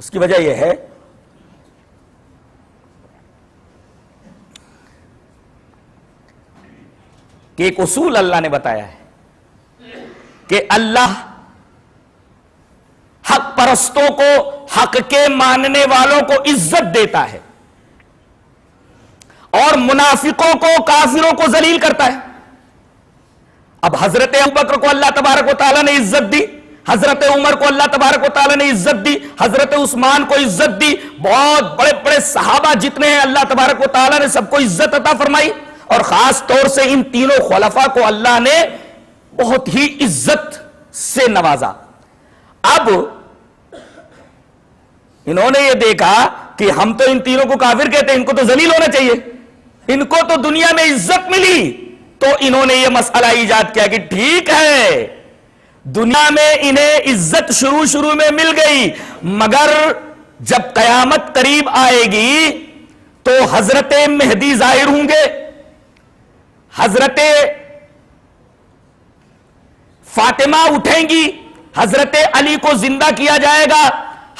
उसकी वजह यह है कि एक उसूल अल्लाह ने बताया है कि अल्लाह हक परस्तों को, हक के मानने वालों को इज्जत देता है और मुनाफिकों को, काफिरों को जलील करता है। अब हजरत अबू बकर को अल्लाह तबारक व तआला ने इज्जत दी, हजरत उमर को अल्लाह तबारक व तआला ने इज्जत दी, हजरत उस्मान को इज्जत दी, बहुत बड़े बड़े सहाबा जितने हैं अल्लाह तबारक व तआला ने सबको इज्जत अता फरमाई। और खास तौर से इन तीनों खुलफा को अल्लाह ने बहुत ही इज्जत से नवाजा। अब इन्होंने ये देखा कि हम तो इन तीनों को काफिर कहते हैं, इनको तो जलील होना चाहिए, इनको तो दुनिया में इज्जत मिली। तो इन्होंने ये मसला ईजाद किया कि ठीक है, दुनिया में इन्हें इज्जत शुरू शुरू में मिल गई, मगर जब कयामत करीब आएगी तो हजरत मेहदी जाहिर होंगे, हजरत फातिमा उठेंगी, हजरत अली को जिंदा किया जाएगा,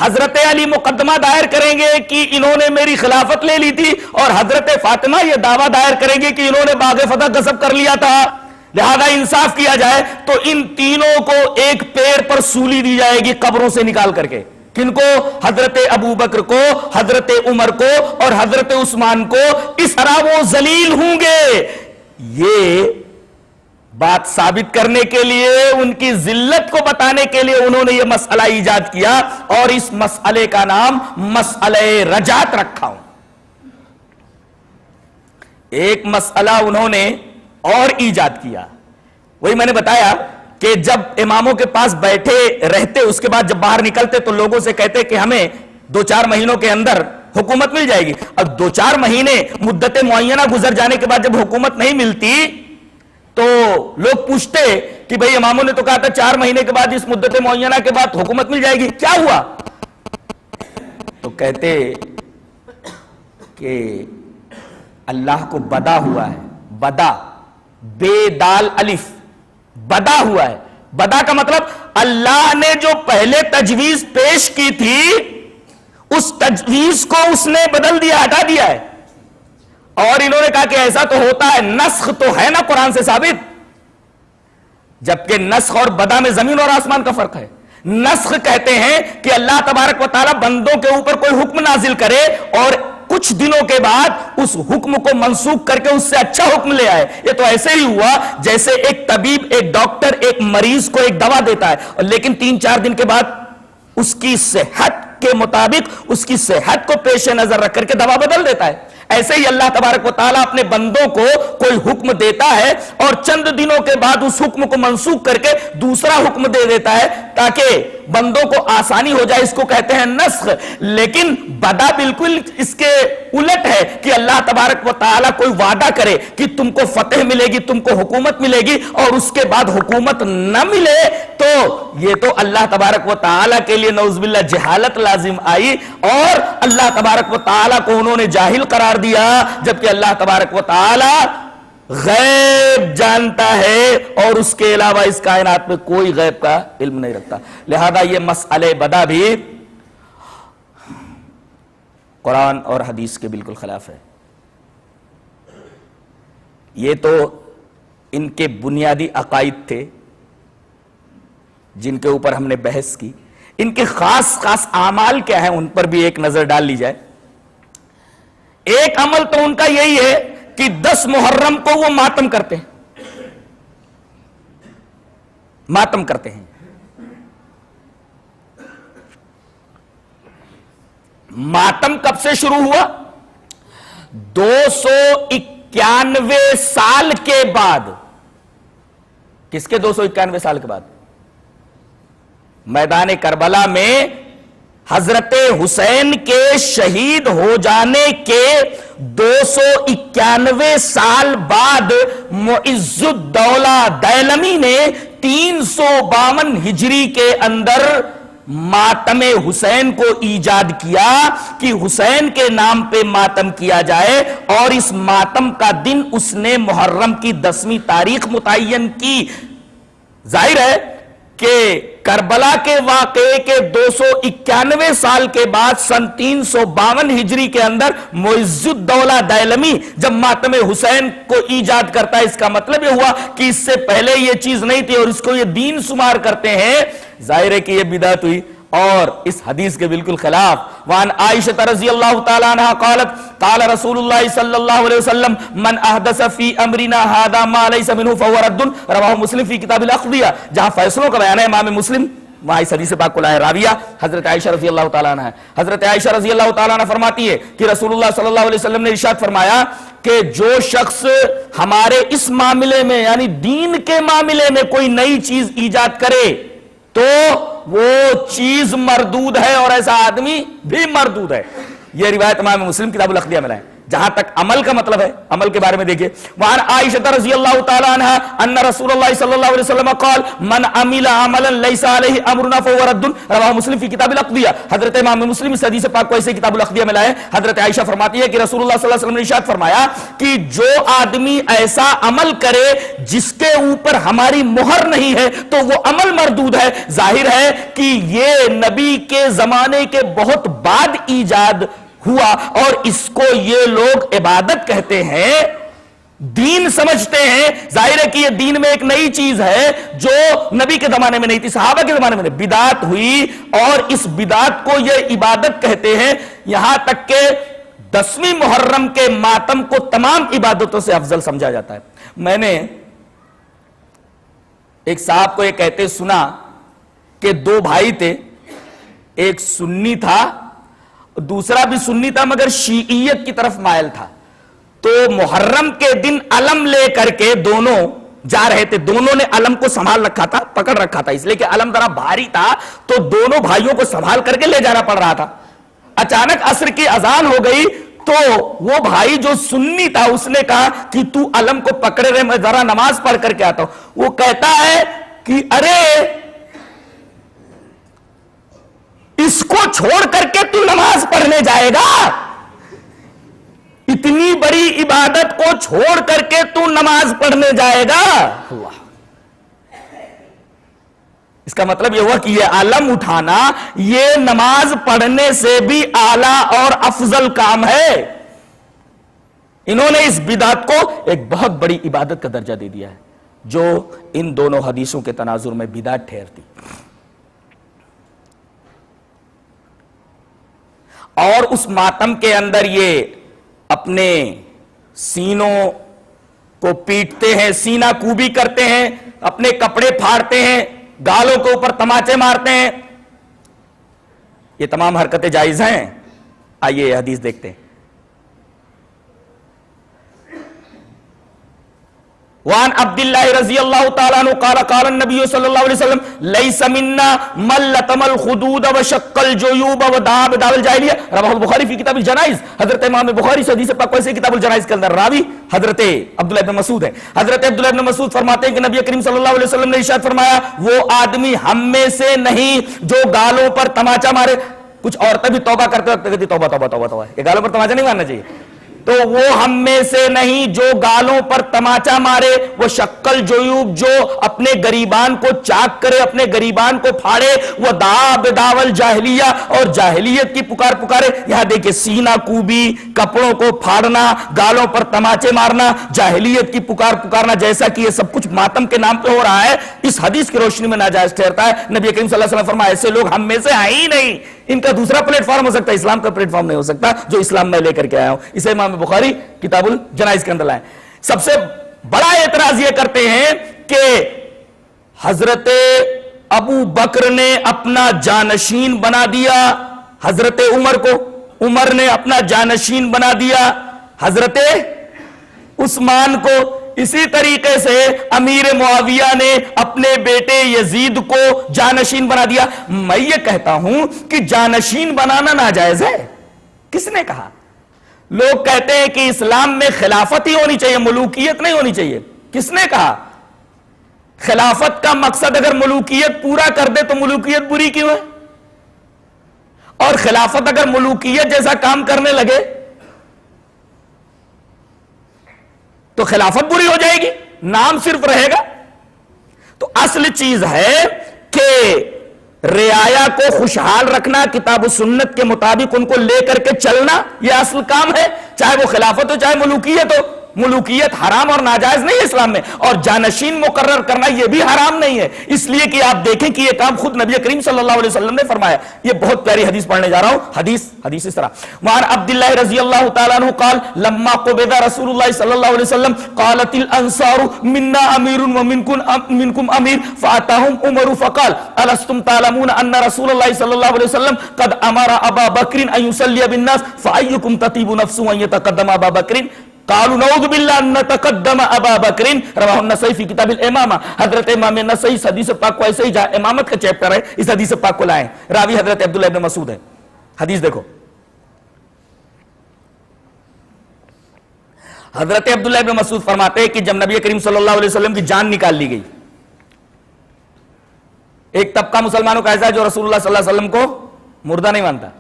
हजरत अली मुकदमा दायर करेंगे कि इन्होंने मेरी खिलाफत ले ली थी, और हजरत फातिमा यह दावा दायर करेंगे कि इन्होंने बाग़ फतह गसब कर लिया था, लिहाजा इंसाफ किया जाए। तो इन तीनों को एक पेड़ पर सूली दी जाएगी कब्रों से निकाल करके। किनको? हजरत अबू बकर को, हजरत उमर को और हजरत उस्मान को। इस तरह वो जलील होंगे। ये बात साबित करने के लिए, उनकी जिल्लत को बताने के लिए उन्होंने यह मसला ईजाद किया और इस मसले का नाम मसले रजात रखा हूं। एक मसला उन्होंने और ईजाद किया, वही मैंने बताया कि जब इमामों के पास बैठे रहते, उसके बाद जब बाहर निकलते तो लोगों से कहते कि हमें 2-4 महीनों के अंदर हुकूमत मिल जाएगी। अब 2-4 महीने मुद्दत मुअय्यना गुजर जाने के बाद जब हुकूमत नहीं मिलती तो लोग पूछते कि भाई इमामों ने तो कहा था 4 महीने के बाद, इस मुद्दत मुअय्यना के बाद हुकूमत मिल जाएगी, क्या हुआ? तो कहते कि अल्लाह को बदा हुआ है। बदा, बेदाल अलिफ, बदा हुआ है। बदा का मतलब अल्लाह ने जो पहले तजवीज पेश की थी उस तजवीज को उसने बदल दिया, हटा दिया है। और इन्होंने कहा कि ऐसा तो होता है, नस्ख तो है ना कुरान से साबित, जबकि नस्ख और बदा में जमीन और आसमान का फर्क है। नस्ख कहते हैं कि अल्लाह तबारक व तआला बंदों के ऊपर कोई हुक्म नाजिल करे और कुछ दिनों के बाद उस हुक्म को मनसूख करके उससे अच्छा हुक्म ले आए। ये तो ऐसे ही हुआ जैसे एक तबीब, एक डॉक्टर एक मरीज को एक दवा देता है, लेकिन 3-4 दिन के बाद उसकी सेहत के मुताबिक, उसकी सेहत को पेश नजर रख करके दवा बदल देता है। ऐसे ही अल्लाह तबारक व तआला अपने बंदों को कोई हुक्म देता है और चंद दिनों के बाद उस हुक्म को मनसूख करके दूसरा हुक्म दे देता है ताकि बंदों को आसानी हो जाए। इसको कहते हैं नस्ख। लेकिन बदा बिल्कुल इसके उलट है कि अल्लाह तबारक व तआला कोई वादा करे कि तुमको फतेह मिलेगी, तुमको हुकूमत मिलेगी, और उसके बाद हुकूमत न मिले, तो ये तो अल्लाह तबारक व तआला के लिए नौजुबिल्लाह जहालत लाजिम आई और अल्लाह तबारक व तआला को उन्होंने जाहिल करार दिया, जबकि अल्लाह तबारक व तआला गैब जानता है और उसके अलावा इस कायनात में कोई गैब का इल्म नहीं रखता। लिहाजा ये मसअले बदा भी कुरान और हदीस के बिल्कुल खिलाफ है। ये तो इनके बुनियादी अकाइद थे जिनके ऊपर हमने बहस की। इनके खास खास आमाल क्या है, उन पर भी एक नजर डाल ली जाए। एक अमल तो उनका यही है कि 10 मुहर्रम को वो मातम करते हैं। मातम करते हैं। मातम कब से शुरू हुआ? 291 साल के बाद। किसके 291 साल के बाद? मैदान करबला में हजरत हुसैन के शहीद हो जाने के 291 साल बाद मुइज़्ज़ुद्दौला दैलमी ने 352 हिजरी के अंदर मातमे हुसैन को ईजाद किया कि हुसैन के नाम पे मातम किया जाए, और इस मातम का दिन उसने मुहर्रम की 10वीं तारीख मुतय्यन की। जाहिर है कि करबला के वाक़े के 291 साल के बाद सन 352 हिजरी के अंदर मुइज़्ज़ुद्दौला दैलमी जब मातम हुसैन को ईजाद करता है, इसका मतलब यह हुआ कि इससे पहले यह चीज नहीं थी और इसको ये दीन शुमार करते हैं। जाहिर है कि यह बिदअत हुई और इस हदीस के बिल्कुल खिलाफ। वान आयशा रज़ियल्लाहु तआला अन्हा क़ालत क़ाल रसूलुल्लाह सल्लल्लाहु अलैहि वसल्लम मन अहदस फी अमरिना हादा मा लैसा मिन्हु फहुव रद्दुन रवाहु मुस्लिम फी किताबिल अक़दिया। जहां फैसलों का बयान है इमाम मुस्लिम, वहां इस हदीस पाक को लाए राविया हजरत आयशा रज़ियल्लाहु तआला अन्हा है। हजरत आयशा रज़ियल्लाहु तआला अन्हा फरमाती है कि रसूलुल्लाह सल्लल्लाहु अलैहि वसल्लम ने इरशाद फरमाया कि जो शख्स हमारे इस मामले में यानी दीन के मामले में कोई नई चीज ईजाद करे तो वो चीज मरदूद है और ऐसा आदमी भी मरदूद है। यह रिवायत इमाम मुस्लिम किताबुल अक़दिया में लाए। जहां तक अमल का मतलब है, अमल के बारे में देखिए, वहां आयशा रज़ियल्लाहु तआला अन्हा अन्ना रसूलुल्लाह सल्लल्लाहु अलैहि वसल्लम क़ाल मन अमिला अमलन लैसा अलैहि अमरुना फहुव रद्दुन रवाहु मुस्लिम फी किताबिल अक़दिया। हजरत इमाम मुस्लिम इस हदीस पाक को ऐसे किताबुल अक़दिया में लाए। हजरत आयशा फरमाती है कि रसूलुल्लाह सल्लल्लाहु अलैहि वसल्लम ने इरशाद फरमाया कि जो आदमी ऐसा अमल करे जिसके ऊपर हमारी मुहर नहीं है तो वो अमल मरदूद है। जाहिर है कि ये नबी के जमाने के बहुत बाद ईजाद हुआ और इसको ये लोग इबादत कहते हैं, दीन समझते हैं। जाहिर है कि ये दीन में एक नई चीज है जो नबी के जमाने में नहीं थी, सहाबा के जमाने में नहीं। बिदात हुई और इस बिदात को ये इबादत कहते हैं। यहां तक के 10वीं मुहर्रम के मातम को तमाम इबादतों से अफजल समझा जाता है। मैंने एक साहब को ये कहते सुना कि 2 भाई थे, एक सुन्नी था दूसरा भी सुन्नी था मगर शीइयत की तरफ मायल था। तो मुहर्रम के दिन अलम लेकर के दोनों जा रहे थे। दोनों ने अलम को संभाल रखा था, पकड़ रखा था, इसलिए कि अलम जरा भारी था तो दोनों भाइयों को संभाल करके ले जाना पड़ रहा था। अचानक असर की अजान हो गई तो वो भाई जो सुन्नी था उसने कहा कि तू अलम को पकड़े रहे, मैं जरा नमाज पढ़ करके आता हूं। वो कहता है कि अरे इसको छोड़ करके तू नमाज पढ़ने जाएगा? इतनी बड़ी इबादत को छोड़ करके तू नमाज पढ़ने जाएगा? अल्लाह। इसका मतलब यह हुआ कि यह आलम उठाना यह नमाज पढ़ने से भी आला और अफजल काम है। इन्होंने इस बिदात को एक बहुत बड़ी इबादत का दर्जा दे दिया है जो इन दोनों हदीसों के तनाजुर में बिदात ठहरती। और उस मातम के अंदर ये अपने सीनों को पीटते हैं, सीना कूबी करते हैं, अपने कपड़े फाड़ते हैं, गालों के ऊपर तमाचे मारते हैं। ये तमाम हरकतें जायज हैं। आइए ये हदीस देखते हैं। वान अब्दुल्लाह रज़ियल्लाहु ताला अन्हु क़ाला क़ाला नबी सल्लल्लाहु अलैहि वसल्लम लैसा मिन्ना मन लतमल खुदूद व शक्कल जुयूब व दाब दावल जाहिलिया, रवाहुल बुखारी फी किताबुल जनाइज। हजरत इमाम बुखारी से हदीस पाक वैसे किताबुल जनाइज के अंदर रावी हजरत अब्दुल्लाह इब्न मसूद है। हजरत अब्दुल्लाह इब्न मसूद फरमाते हैं कि नबी करीम सल्लल्लाहु अलैहि वसल्लम ने इरशाद फरमाया, वो आदमी हम में से नहीं जो गालों पर तमाचा मारे। कुछ औरतें भी तौबा करते वक्त कहती तौबा तौबा तौबा तौबा, ये गालों पर तमाचा नहीं मारना चाहिए। तो वो हम में से नहीं जो गालों पर तमाचा मारे, वो शक्कल जोयूब जो अपने गरीबान को चाक करे, अपने गरीबान को फाड़े, वो दाब दावल जाहिलिया और जाहिलियत की पुकार पुकारे। यहां देखिए सीना कूबी, कपड़ों को फाड़ना, गालों पर तमाचे मारना, जाहिलियत की पुकार पुकारना, जैसा कि ये सब कुछ मातम के नाम पे हो रहा है, इस हदीस की रोशनी में नाजायज ठहरता है। नबी करीम सल्लल्लाहु अलैहि वसल्लम फरमाया ऐसे लोग हम में से है ही नहीं। इनका दूसरा प्लेटफॉर्म हो सकता है, इस्लाम का प्लेटफॉर्म नहीं हो सकता जो इस्लाम में लेकर के आया हूं। इसे इमाम बुखारी किताबुल जनाइज के अंदर लाए। सबसे बड़ा एतराज यह करते हैं कि हजरत अबू बकर ने अपना जानशीन बना दिया हजरत उमर को, उमर ने अपना जानशीन बना दिया हजरत उस्मान को, इसी तरीके से अमीर मुआविया ने अपने बेटे यजीद को जानशीन बना दिया। मैं ये कहता हूं कि जानशीन बनाना नाजायज है। किसने कहा? लोग कहते हैं कि इस्लाम में खिलाफत ही होनी चाहिए, मुलूकियत नहीं होनी चाहिए। किसने कहा? खिलाफत का मकसद अगर मुलूकियत पूरा कर दे तो मुलूकियत बुरी क्यों है? और खिलाफत अगर मुलूकियत जैसा काम करने लगे तो खिलाफत बुरी हो जाएगी, नाम सिर्फ रहेगा। तो असल चीज है कि रियाया को खुशहाल रखना, किताब सुन्नत के मुताबिक उनको लेकर के चलना, यह असल काम है, चाहे वो खिलाफत हो चाहे मुलूकियत हो। मुलूकियत हराम और नाजायज नहीं है इस्लाम में, और जानशीन मुकर्रर करना यह भी हराम नहीं है। इसलिए कि आप देखें कि यह काम खुद नबी करीम सल्लल्लाहु अलैहि वसल्लम ने फरमाया। यह बहुत प्यारी हदीस पढ़ने जा रहा हूं। हदीस इस तरह, वहां अब्दुल्लाह रज़ियल्लाहु ताला अन्हु क़ाल लम्मा क़ुबिदा रसूलुल्लाह सल्लल्लाहु अलैहि वसल्लम क़ालतिल अंसारु मिन्ना अमीरुन व मिनकुम अमीर फ़अताहुम उमर फ़क़ाल अलस्तुम तालमून अन्ना रसूलुल्लाह सल्लल्लाहु अलैहि वसल्लम क़द अमरा अबा बकर अन युसल्लिया बिन्नास फ़अय्युकुम ततीबु नफ्सु अन यतक़द्दम अबा बकर कालू नऊज़ु बिल्लाह न तक़द्दम अबा बकरिन, रवाहु नसई फी किताबिल इमामा। हजरत इमाम नसई हदीस पाक को ऐसे ही जहां इमामत का चैप्टर है इस हदीस पाक को लाए, रावी हजरत अब्दुल्लाह इब्न मसूद है। हदीस देखो, हजरत अब्दुल्लाह इब्न मसूद फरमाते हैं कि जब नबी करीम सल्लल्लाहु अलैहि वसल्लम की जान निकाल ली गई, एक तबका मुसलमानों का ऐसा है जो रसूलुल्लाह सल्लल्लाहु अलैहि वसल्लम को मुर्दा नहीं मानता,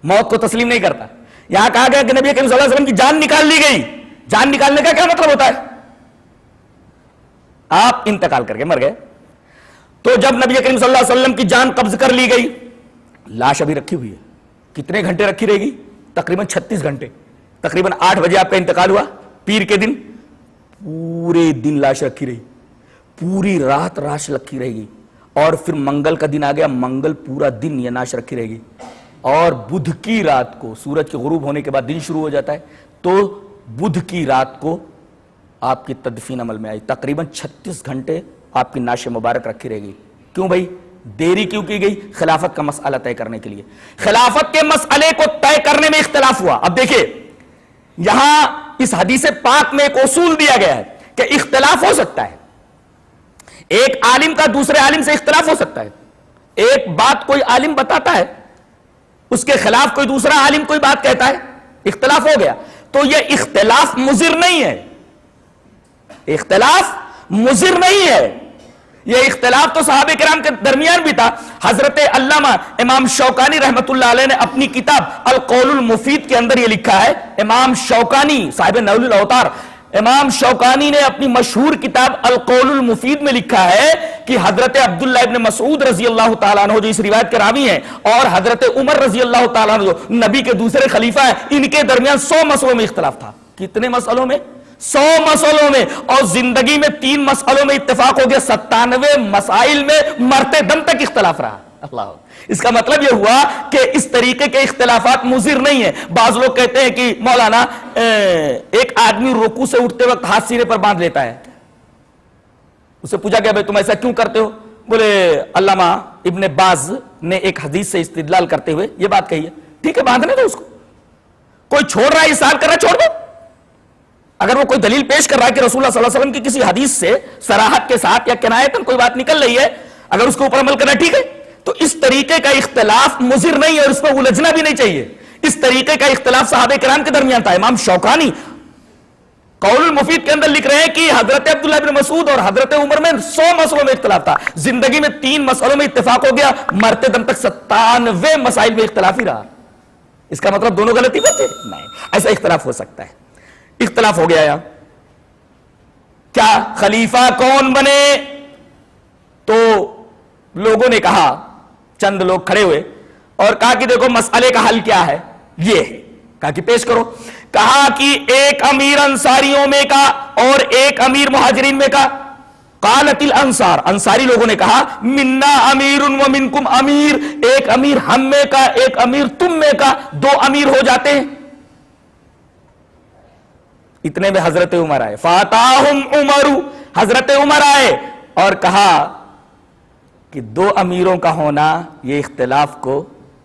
मौत को तस्लीम नहीं करता। यहां कहा गया कि नबी करीम सल्लल्लाहु अलैहि वसल्लम की जान निकाल ली गई। जान निकालने का क्या मतलब होता है? आप इंतकाल करके मर गए। तो जब नबी करीम सल्लल्लाहु अलैहि वसल्लम की जान कब्ज कर ली गई, लाश अभी रखी हुई है। कितने घंटे रखी रहेगी? तकरीबन 36 घंटे। तकरीबन 8 बजे आपका इंतकाल हुआ, पीर के दिन, पूरे दिन लाश रखी रही, पूरी रात लाश रखी रहेगी, और फिर मंगल का दिन आ गया, मंगल पूरा दिन यह लाश रखी रहेगी, और बुध की रात को, सूरज के गुरूब होने के बाद दिन शुरू हो जाता है, तो बुध की रात को आपकी तदफीन अमल में आई। तकरीबन 36 घंटे आपकी नाश मुबारक रखी रहेगी। क्यों भाई? देरी क्यों की गई? खिलाफत का मसला तय करने के लिए। खिलाफत के मसले को तय करने में इख्तिलाफ हुआ। अब देखिए, यहां इस हदीस पाक में एक उसूल दिया गया है कि इख्तिलाफ हो सकता है, एक आलिम का दूसरे आलिम से इख्तिलाफ हो सकता है। एक बात कोई आलिम बताता है, उसके खिलाफ कोई दूसरा आलिम कोई बात कहता है, इख्तिलाफ हो गया। तो यह इख्तिलाफ मुजिर नहीं है, इख्तिलाफ मुजिर नहीं है। यह इख्तिलाफ तो सहाबे किराम के दरमियान भी था। हजरत अल्लामा इमाम शौकानी रहमतुल्लाह अलैह ने अपनी किताब अल कौलुल मुफीद के अंदर यह लिखा है। इमाम शौकानी साहिब नौलुल अवतार, इमाम शौकानी ने अपनी मशहूर किताब अल कौलुल मुफीद में लिखा है कि हजरत अब्दुल्लाह इब्न मसूद रजी अल्लाह ताला अन्हु जो इस रिवायत के रावी हैं, और हजरत उमर रजी अल्लाह ताला अन्हु जो नबी के दूसरे खलीफा है, इनके दरमियान 100 मसलों में इख्तिलाफ था। कितने मसलों में? 100 मसलों में। और जिंदगी में 3 मसलों में इत्तेफाक हो गया, 97 मसाइल में मरते दम तक इख्तिलाफ रहा। अल्लाह। इसका मतलब यह हुआ कि इस तरीके के इख्तिलाफात मुज़िर नहीं है। बाज लोग कहते हैं कि मौलाना एक आदमी रुकू से उठते वक्त हाथ सीने पर बांध लेता है, उसे पूछा गया भाई तुम ऐसा क्यों करते हो? बोले अल्लामा इब्ने बाज ने एक हदीस से इस्तिदलाल करते हुए यह बात कही है। ठीक है, बांधने दो उसको। कोई छोड़ रहा है, इसार कर रहा है, छोड़ दो। अगर वो कोई दलील पेश कर रहा है कि रसूलुल्लाह सल्लल्लाहु अलैहि वसल्लम की किसी हदीस से सराहत के साथ या किनायतन कोई बात निकल रही है, अगर उसके ऊपर अमल करना ठीक है, तो इस तरीके का इख्तिलाफ मुज़िर नहीं है और इसमें उलझना भी नहीं चाहिए। इस तरीके का इख्तिलाफ सहाबे किराम के दरमियान था। इमाम शौकानी कौलुल मुफीद के अंदर लिख रहे हैं कि हजरत अब्दुल्लाह बिन मसूद और हजरत उमर में 100 मसलों में इख्तिलाफ था, जिंदगी में 3 मसलों में इत्तेफाक हो गया, मरते दम तक 97 मसाइल में इख्तिलाफ ही रहा। इसका मतलब दोनों गलती पर थे? नहीं, ऐसा इख्तिलाफ हो सकता है। इख्तिलाफ हो गया या क्या खलीफा कौन बने? तो लोगों ने कहा, चंद लोग खड़े हुए और कहा कि देखो मसले का हल क्या है, ये है। कहा कि पेश करो। कहा कि एक अमीर अंसारियों में का और एक अमीर मुहाजिरीन में का। कालतिल अंसार, अंसारी लोगों ने कहा मिन्ना अमीरुन व मिनकुम अमीर, एक अमीर हम में का, एक अमीर तुम में का, 2 अमीर हो जाते हैं। इतने में हजरत उमर आए। फाताहुम उमरु, हजरत उमर आए और कहा कि 2 अमीरों का होना यह इख्तिलाफ को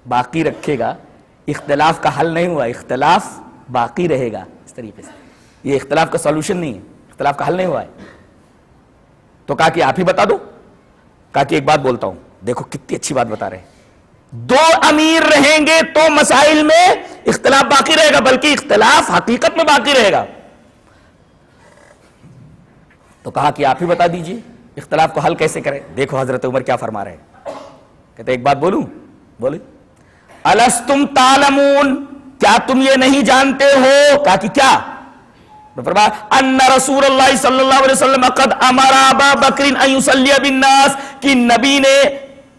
बाकी रखेगा, इख्तिलाफ का हल नहीं हुआ, इख्तिलाफ बाकी रहेगा। इस तरीके से यह इख्तिलाफ का सॉल्यूशन नहीं है, इख्तिलाफ का हल नहीं हुआ है। तो कहा कि आप ही बता दो। कहा कि एक बात बोलता हूं, देखो कितनी अच्छी बात बता रहे हैं। 2 अमीर रहेंगे तो मसाइल में इख्तिलाफ बाकी रहेगा, बल्कि इख्तिलाफ हकीकत में बाकी रहेगा। तो कहा कि आप ही बता दीजिए इख्तिलाफ को हल कैसे करें। देखो हजरत उमर क्या फरमा रहे हैं। कहते एक बात बोलूं? बोले अलस्तुम तालमून, क्या तुम ये नहीं जानते हो? कहा कि क्या? अन्ना रसूलुल्लाह सल्लल्लाहु अलैहि वसल्लम क़द अमरा अबा बकरिन अन युसल्लिया बिन्नास, कि नबी ने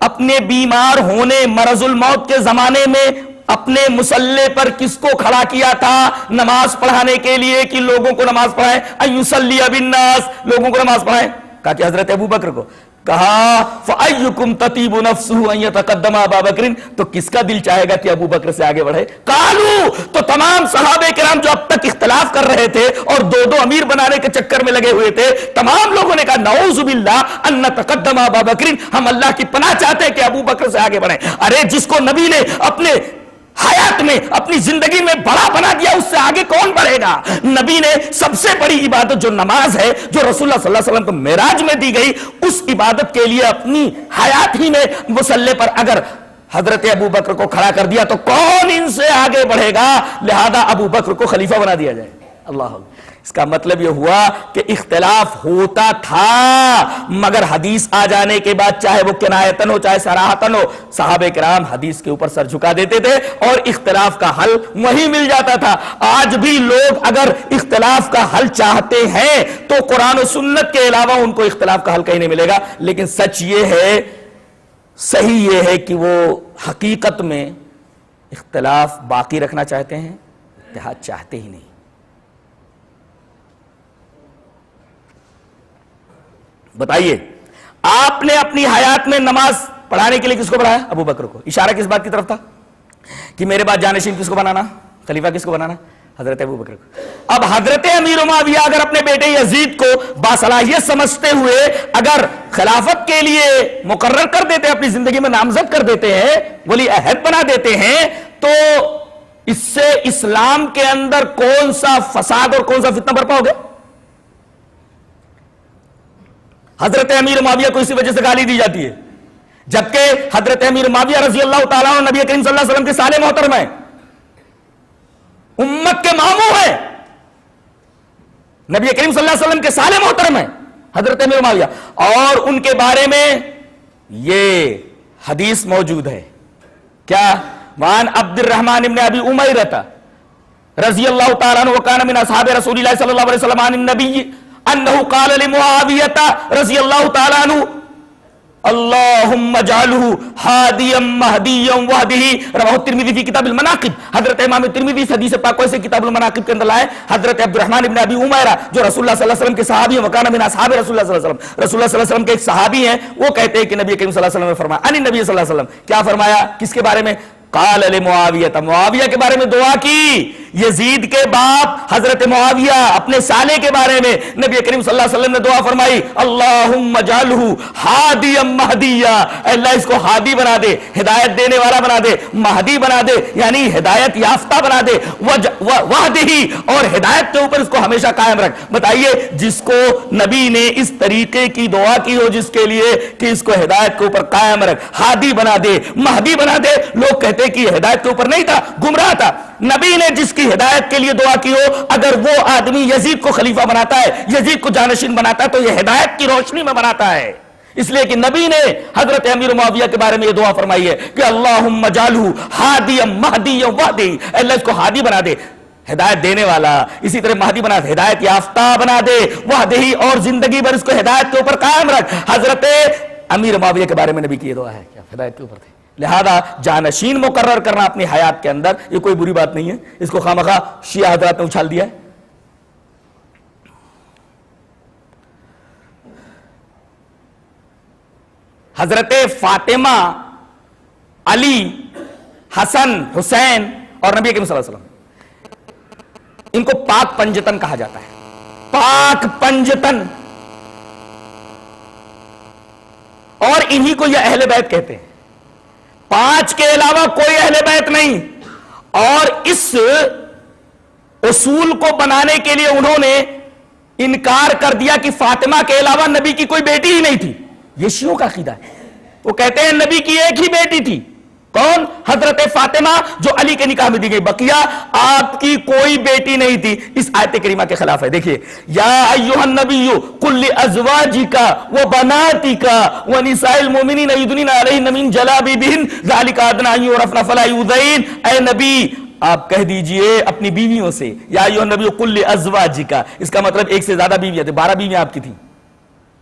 अपने बीमार होने मरजुल मौत के जमाने में अपने मुसल्ले पर किसको खड़ा किया था नमाज पढ़ाने के लिए, कि लोगों को नमाज पढ़ाए। अन युसल्लिया बिन्नास, लोगों को नमाज पढ़ाए। कहा कि हजरत अबू बकर को। कहा फ़अय्युकुम ततीबु नफ्सुहु अन यतक़द्दम अबा बकरिन, तो किसका दिल चाहेगा कि अबू बकर से आगे बढ़े? कालू, तो तमाम सहाबे किराम जो अब तक इख्तिलाफ कर रहे थे और 2-2 अमीर बनाने के चक्कर में लगे हुए थे, तमाम लोगों ने कहा नऊज़ु बिल्लाह अन नतक़द्दम अबा बकरिन, हम अल्लाह की पनाह चाहते हैं कि अबू बकर से आगे बढ़े। अरे जिसको नबी ने अपने हयात में, अपनी जिंदगी में बड़ा बना दिया, उससे आगे कौन बढ़ेगा? नबी ने सबसे बड़ी इबादत जो नमाज है, जो रसूलुल्लाह सल्लल्लाहु अलैहि वसल्लम को मेराज में दी गई, उस इबादत के लिए अपनी हयात ही में मुसल्ले पर अगर हजरत अबू बकर को खड़ा कर दिया तो कौन इनसे आगे बढ़ेगा? लिहाजा अबू बकर को खलीफा बना दिया जाए। अल्लाह। इसका मतलब यह हुआ कि इख्तिलाफ होता था, मगर हदीस आ जाने के बाद चाहे वो किनायतन हो चाहे सराहतन हो, सहाबे किराम हदीस के ऊपर सर झुका देते थे और इख्तिलाफ का हल वहीं मिल जाता था। आज भी लोग अगर इख्तिलाफ का हल चाहते हैं तो कुरान और सुन्नत के अलावा उनको इख्तिलाफ का हल कहीं नहीं मिलेगा। लेकिन सच ये है, सही ये है कि वो हकीकत में इख्तिलाफ बाकी रखना चाहते हैं, इत्तेहाद चाहते ही नहीं। बताइए, आपने अपनी हयात में नमाज पढ़ाने के लिए किसको बढ़ाया? अबू बकर को। इशारा किस बात की तरफ था कि मेरे बाद जानशीन किसको बनाना, खलीफा किसको बनाना? हजरत अबू बकर को। अब हजरत अमीर मुआविया अगर अपने बेटे यजीद को बासलाहियत समझते हुए अगर खिलाफत के लिए मुकर्रर कर देते हैं, अपनी जिंदगी में नामजद कर देते हैं, वली अहद बना देते हैं, तो इससे इस्लाम के अंदर कौन सा फसाद और कौन सा फितना बर्पा हो गया? हजरत अमीर मुआविया को इसी वजह से गाली दी जाती है, जबकि हजरत अमीर मुआविया रज़ी अल्लाह ताला अन्हु नबी करीम सल्लल्लाहु अलैहि वसल्लम के साले मोहतरम है, उम्मत के मामू है, नबी करीम सल्लल्लाहु अलैहि वसल्लम के साले मोहतरम है हजरत अमीर मुआविया, और उनके बारे में यह हदीस मौजूद है। क्या? वान अब्दुर्रहमान इब्न अबी उमैरह रज़ी अल्लाह ताला अन्हु कान मिन असहाबे रसूलिल्लाह सल्लल्लाहु अलैहि वसल्लम अन नबी अन्नहु क़ाल लिमुआविया रज़ी अल्लाह ताला अन्हु अल्लाहुम्मा जालहु हादियम महदियम वहदिही, रवाहु तिर्मिज़ी फी किताबिल मनाक़िब। हजरत इमाम तिर्मिज़ी हदीस पाक को ऐसे किताबुल मनाक़िब के अंदर लाए। हजरत अब्दुर्रहमान इब्न अबी उमैरा जो रसूलुल्लाह सल्लल्लाहु अलैहि वसल्लम के सहाबी हैं, वकाना मिन असहाबि रसूलुल्लाह सल्लल्लाहु अलैहि वसल्लम, रसूलुल्लाह सल्लल्लाहु अलैहि वसल्लम के एक सहाबी हैं, वो कहते हैं कि नबी करीम सल्लल्लाहु अलैहि वसल्लम ने फरमाया, अन नबी सल्लल्लाहु अलैहि वसल्लम, क्या फरमाया, किसके बारे में, काल ले मुआविया, मुआविया के बारे में दुआ की। यजीद के बाप हजरत मुआविया अपने साले के बारे में नबी करीम सल्लल्लाहु अलैहि वसल्लम ने दुआ फरमाई, अल्लाहुम्मा जालहु हादियम महदिया, अल्लाह इसको हादी बना दे, हिदायत देने वाला बना दे, महदी बना दे, यानी हिदायत याफ्ता बना दे, वहदिही, और हिदायत के ऊपर इसको हमेशा कायम रख। बताइए, जिसको नबी ने इस तरीके की दुआ की हो, जिसके लिए कि इसको हिदायत के ऊपर कायम रख, हादी बना दे, महदी बना दे। लोग कहते हैं कि हिदायत के ऊपर नहीं था, गुमराह था। नबी ने जिसकी हिदायत के लिए दुआ की हो, अगर वो आदमी यजीद को खलीफा बनाता है, यजीद को जानशीन बनाता है, तो यह हिदायत की रोशनी में बनाता है। इसलिए कि नबी ने हजरत अमीर मुआविया के बारे में यह दुआ फरमाई है कि अल्लाहुम्मा जालहु हादियम महदियम वहदी, अल्लाह इसको हादी बना दे, हिदायत देने वाला, इसी तरह महदी बना दे, हिदायत याफ्ता बना दे, वहदी, और जिंदगी भर इसको हिदायत के ऊपर कायम रख। हजरत अमीर मुआविया के बारे में नबी की यह दुआ है, क्या हिदायत के ऊपर थे। लिहाजा जानशीन मुकर्रर करना अपनी हयात के अंदर, ये कोई बुरी बात नहीं है, इसको खामखा शिया हजरात ने उछाल दिया है। हजरत फातिमा, अली, हसन, हुसैन और नबी करीम सल्लल्लाहु अलैहि वसल्लम, इनको पाक पंजतन कहा जाता है। पाक पंजतन, और इन्हीं को यह अहले बैत कहते हैं। पांच के अलावा कोई अहले बैत नहीं। और इस उसूल को बनाने के लिए उन्होंने इनकार कर दिया कि फातिमा के अलावा नबी की कोई बेटी ही नहीं थी। यह शियों का अकीदा है। वो कहते हैं नबी की एक ही बेटी थी, कौन, हजरत फातिमा, जो अली के निकाह में दी गई, बकिया आपकी कोई बेटी नहीं थी। इस आयत करीमा के खिलाफ है। देखिए, या अय्युहन नबिय्यु कुल लिअज़वाजिका व बनातिका व निसाइल मुमिनीना युदनीना अलैहिन्ना मिन जलाबिबिहिन ज़ालिका अदना अन युरफ़ना फला युज़ैन। ऐ नबी, आप कह दीजिए अपनी बीवियों से, या अय्युहन नबिय्यु कुल लिअज़वाजिका, इसका मतलब एक से ज्यादा बीवियां थी, 12 बीवियां आपकी थी,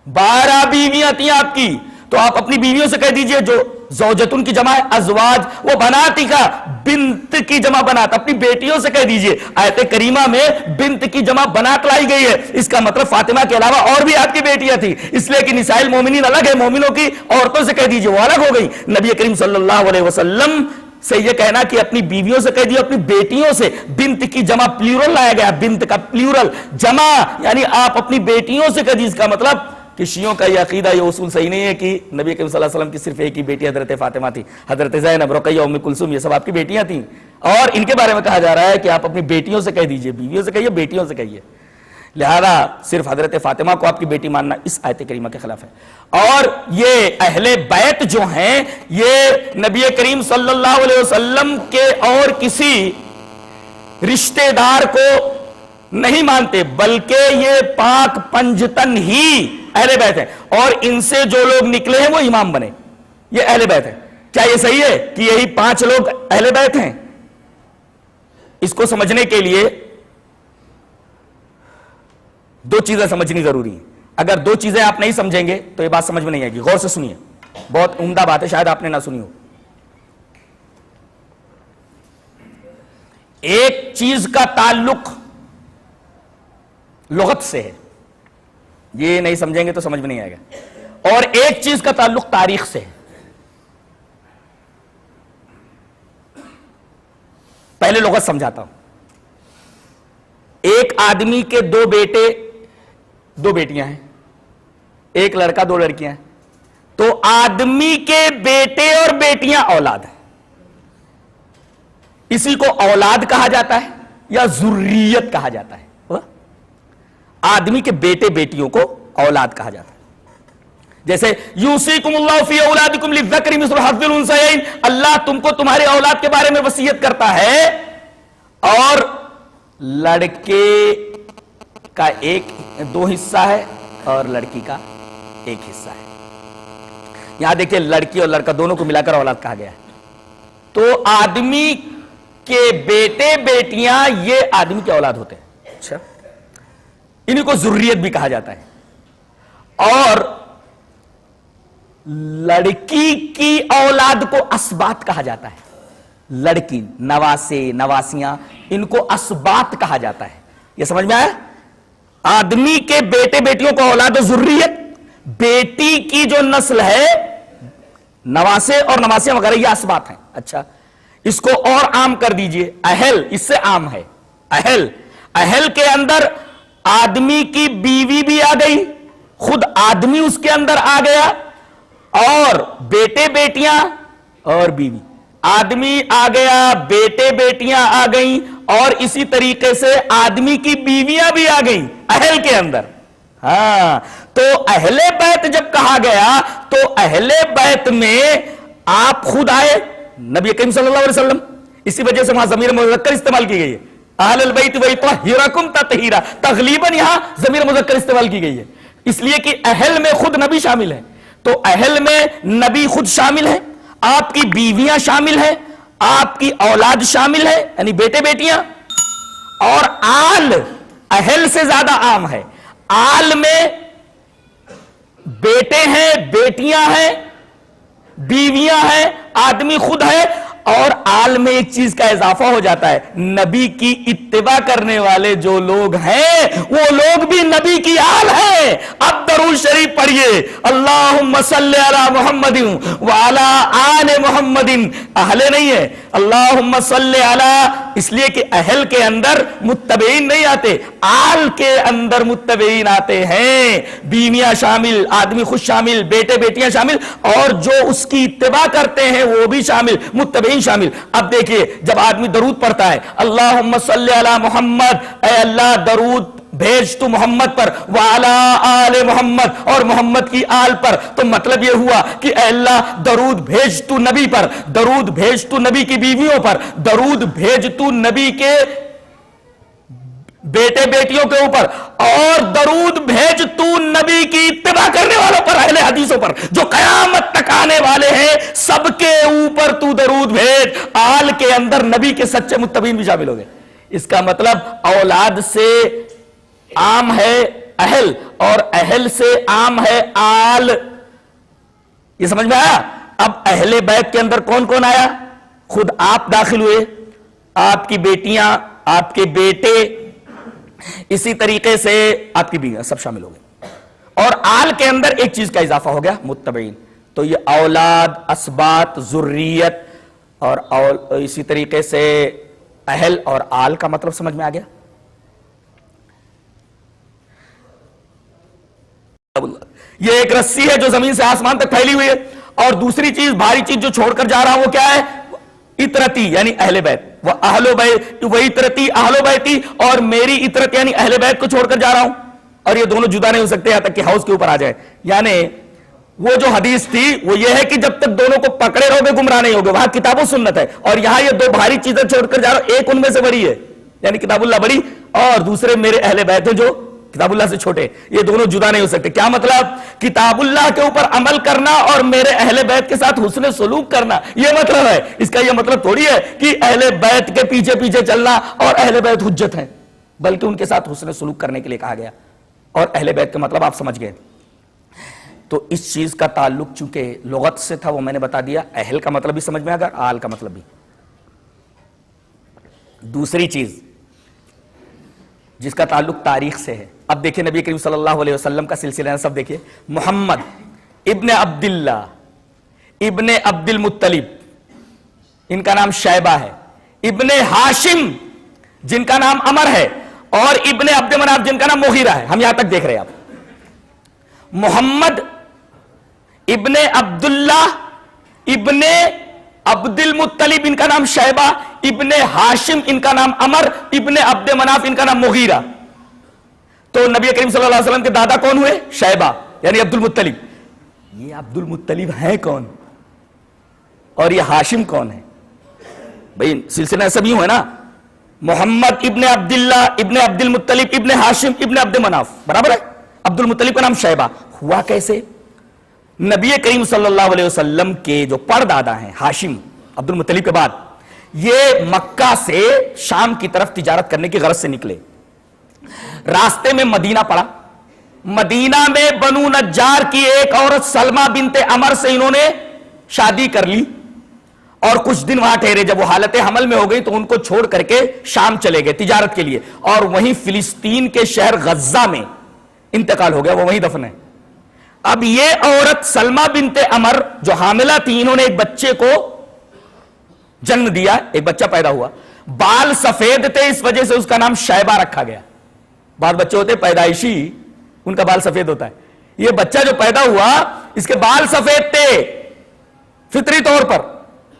12 बीवियां थी आपकी, तो आप अपनी बीवियों से कह दीजिए, जो ज़ौजतुन की जमा है अज़वाज, वो बनाती का, बिन्त की जमा बनात, अपनी बेटियों से कह दीजिए। आयत करीमा में बिन्त की जमा बनात लाई गई है, इसका मतलब फातिमा के अलावा और भी आपकी बेटियां थी, इसलिए कि निसाइल मोमिनीन अलग है, मोमिनों की औरतों से कह दीजिए, वो अलग हो गई। नबी करीम सल्लल्लाहु अलैहि वसल्लम से यह कहना कि अपनी बीवियों से कह दिया, अपनी बेटियों से, बिन्त की जमा प्लूरल लाया गया, बिन्त का प्लूरल, जमा यानी आप अपनी बेटियों से कह दीजिए। इसका मतलब कि शियों का यह अकीदा, यह उसूल सही नहीं है कि नबी करीम सल्लल्लाहु अलैहि वसल्लम की सिर्फ एक ही बेटी हजरत फातिमा थी। हजरत ज़ैनब, रुक़ैया, उम्मे कुलसूम, ये सब आपकी बेटियां थीं, और इनके बारे में कहा जा रहा है कि आप अपनी बेटियों से कह दीजिए, बीवियों से कहिए, बेटियों से कहिए। लिहाजा सिर्फ हजरत फातिमा को आपकी बेटी मानना इस आयत करीमा के खिलाफ है। और ये अहले बैत जो हैं, ये नबी करीम सल्लल्लाहु अलैहि वसल्लम के और किसी रिश्तेदार को नहीं मानते, बल्कि ये पाक पंजतन ही अहले बैत है, और इनसे जो लोग निकले हैं वो इमाम बने, ये अहले बैत है। क्या ये सही है कि यही 5 लोग अहले बैत हैं? इसको समझने के लिए 2 चीजें समझनी जरूरी है। अगर 2 चीजें आप नहीं समझेंगे तो ये बात समझ में नहीं आएगी। गौर से सुनिए, बहुत उम्दा बात है, शायद आपने ना सुनी हो। एक चीज का ताल्लुक लुगत से है, ये नहीं समझेंगे तो समझ में नहीं आएगा, और एक चीज का ताल्लुक तारीख से है। पहले लुगत समझाता हूं। एक आदमी के 2 बेटे 2 बेटियां हैं, एक लड़का 2 लड़कियां हैं, तो आदमी के बेटे और बेटियां औलाद है। इसी को औलाद कहा जाता है या जुर्रियत कहा जाता है। आदमी के बेटे बेटियों को औलाद कहा जाता है। जैसे यूसीकुमुल्लाहु फी औलादिकुम लिज़्ज़करि मिस्लु हज़्ज़िल उन्सयैन, अल्लाह तुमको तुम्हारे औलाद के बारे में वसीयत करता है, और लड़के का 2 हिस्सा है और लड़की का 1 हिस्सा है। यहां देखिए, लड़की और लड़का दोनों को मिलाकर औलाद कहा गया है। तो आदमी के बेटे बेटियां ये आदमी की औलाद होते हैं। अच्छा, इन्हीं को जुर्रियत भी कहा जाता है। और लड़की की औलाद को असबात कहा जाता है। लड़की, नवासे, नवासियां, इनको असबात कहा जाता है। यह समझ में आया? आदमी के बेटे बेटियों को औलाद जुर्रियत, बेटी की जो नस्ल है, नवासे और नवासियां वगैरह, ये असबात हैं। अच्छा, इसको और आम कर दीजिए, अहल, इससे आम है। अहल, अहल के अंदर आदमी की बीवी भी आ गई, खुद आदमी उसके अंदर आ गया, और बेटे बेटियां और बीवी। आदमी आ गया, बेटे बेटियां आ गई, और इसी तरीके से आदमी की बीवियां भी आ गई अहल के अंदर। हां, तो अहले बैत जब कहा गया तो अहले बैत में आप खुद आए, नबी करीम सल्लल्लाहु अलैहि वसल्लम, इसी वजह से वहां ज़मीर मुज़क्कर इस्तेमाल की गई है। अहलुल बैत व यतहिरकुम ततहीरा, तग़लीबन यहां ज़मीर मुज़क्कर इस्तेमाल की गई है, इसलिए कि अहल में खुद नबी शामिल है। तो अहल में नबी खुद शामिल है, आपकी बीवियां शामिल है, आपकी औलाद शामिल है, यानी बेटे बेटियां, और आल अहल से ज्यादा आम है। आल में बेटे हैं, बेटियां हैं, बीवियां हैं, आदमी खुद है, और आल में एक चीज का इजाफा हो जाता है, नबी की इत्तिबा करने वाले जो लोग हैं वो लोग भी नबी की आल है। अब दरूद शरीफ पढ़िए, अल्लाहुम्मा सल्ली अला मुहम्मदिन व अला आले मुहम्मदिन। अहले नहीं है, अल्लाहुम्मा सल्ली अला, इसलिए कि अहल के अंदर मुत्तबईन नहीं आते, आल के अंदर मुत्तबईन आते हैं। बीवियां शामिल, आदमी खुद शामिल, बेटे बेटियां शामिल, और जो उसकी इत्तिबा करते हैं वो भी शामिल, मुत्तबईन शामिल। अब देखिए, जब आदमी दरूद पढ़ता है, अल्लाहुम्मा सल्ली अला मुहम्मद, ऐ अल्लाह दरूद भेज तू मोहम्मद पर, वाला आले मोहम्मद, और मोहम्मद की आल पर, तो मतलब यह हुआ कि अल्लाह दरूद भेज तू नबी पर, दरूद भेज तू नबी की बीवियों पर, दरूद भेज तू नबी के बेटे बेटियों के ऊपर, और दरूद भेज तू नबी की इत्तिबा करने वालों पर, अहले हदीसों पर, जो कयामत तक आने वाले हैं, सबके ऊपर तू दरूद भेज। आल के अंदर नबी के सच्चे मुत्तबीन भी शामिल हो गए। इसका मतलब औलाद से आम है अहल, और अहल से आम है आल। ये समझ में आया? अब अहले बैत के अंदर कौन कौन आया? खुद आप दाखिल हुए, आपकी बेटियां, आपके बेटे, इसी तरीके से आपकी बीवियां, सब शामिल हो गए। और आल के अंदर एक चीज का इजाफा हो गया, मुत्तबईन। तो ये औलाद, असबात, जुर्रियत, और इसी तरीके से अहल और आल का मतलब समझ में आ गया। ये एक रस्सी है जो जमीन से आसमान तक फैली हुई है, और दूसरी चीज, भारी चीज जो छोड़कर जा रहा हूं वो क्या है? इतरती, यानी अहले बैत। वह अहलो बैत, वही इतरती अहलो बैती, और मेरी इतरत यानी अहले बैत को छोड़कर जा रहा हूं। और ये दोनों जुदा नहीं हो सकते, यहां तक कि हाउस के ऊपर आ जाए। यानी वो जो हदीस थी वो ये है कि जब तक दोनों को पकड़े रहोगे गुमराह नहीं होगे। वहां किताबो सुन्नत है, और यहां ये दो भारी चीजें छोड़कर जा रहा हूं, एक उनमें से बड़ी है, यानी किताबुल्लाह बड़ी, और दूसरे मेरे अहले बैत है जो किताबुल्लाह से छोटे। ये दोनों जुदा नहीं हो सकते। क्या मतलब? किताबुल्लाह के ऊपर अमल करना और मेरे अहले बैत के साथ हुस्न सलूक करना, ये मतलब है। इसका ये मतलब थोड़ी है कि अहले बैत के पीछे पीछे चलना और अहले बैत हुज्जत है, बल्कि उनके साथ हुस्न सलूक करने के लिए कहा गया। और अहले बैत का मतलब आप समझ गए। तो इस चीज का ताल्लुक चूंकि लुगत से था, वो मैंने बता दिया। अहल का मतलब भी समझ में आ गया, आल का मतलब भी। दूसरी चीज जिसका ताल्लुक तारीख से है, अब देखिए नबी करीम सल्लल्लाहु अलैहि वसल्लम का सिलसिला सब देखिए। मोहम्मद इब्ने अब्दुल्ला इब्ने अब्दुल मुत्तलिब, इनका नाम शैबा है। इब्ने हाशिम, जिनका नाम अमर है, और इब्ने अब्द मनाफ, जिनका नाम मुगीरा है। हम यहां तक देख रहे हैं आप। मोहम्मद इब्ने अब्दुल्ला इब्ने अब्दुल मुत्तलिब, इनका नाम शैबा, इब्ने हाशिम, इनका नाम अमर, इब्ने अब्द मनाफ, इनका नाम मुगीरा। तो नबी करीम सल्लल्लाहु अलैहि वसल्लम के दादा कौन हुए? शैबा, यानी अब्दुल मुत्तलिब। ये अब्दुल मुत्तलिब है कौन, और ये हाशिम कौन है? भाई सिलसिला सब यूं है ना, मोहम्मद इब्ने अब्दुल्ला इब्ने अब्दुल मुत्तलिब इब्ने हाशिम इब्ने अब्द मनाफ, बराबर है। अब्दुल मुत्तलिब का नाम शैबा हुआ कैसे? नबी करीम सल्लल्लाहु अलैहि वसल्लम के जो परदादा हैं हाशिम, अब्दुल मुत्तलिब के बाद, ये मक्का से शाम की तरफ तिजारत करने की गरज से निकले। रास्ते में मदीना पड़ा, मदीना में बनु नज्जार की एक औरत सलमा बिनते अमर से इन्होंने शादी कर ली और कुछ दिन वहां ठहरे। जब वो हालत हमल में हो गई तो उनको छोड़ करके शाम चले गए तिजारत के लिए, और वहीं फिलिस्तीन के शहर गज्जा में इंतकाल हो गया, वो वहीं दफन है। अब ये औरत सलमा बिनते अमर जो हामिला थी, इन्होंने एक बच्चे को जन्म दिया, एक बच्चा पैदा हुआ। बाल सफेद थे, इस वजह से उसका नाम शैबा रखा गया। बाद बच्चे होते पैदाइशी, उनका बाल सफेद होता है। यह बच्चा जो पैदा हुआ इसके बाल सफेद थे फितरी तौर पर,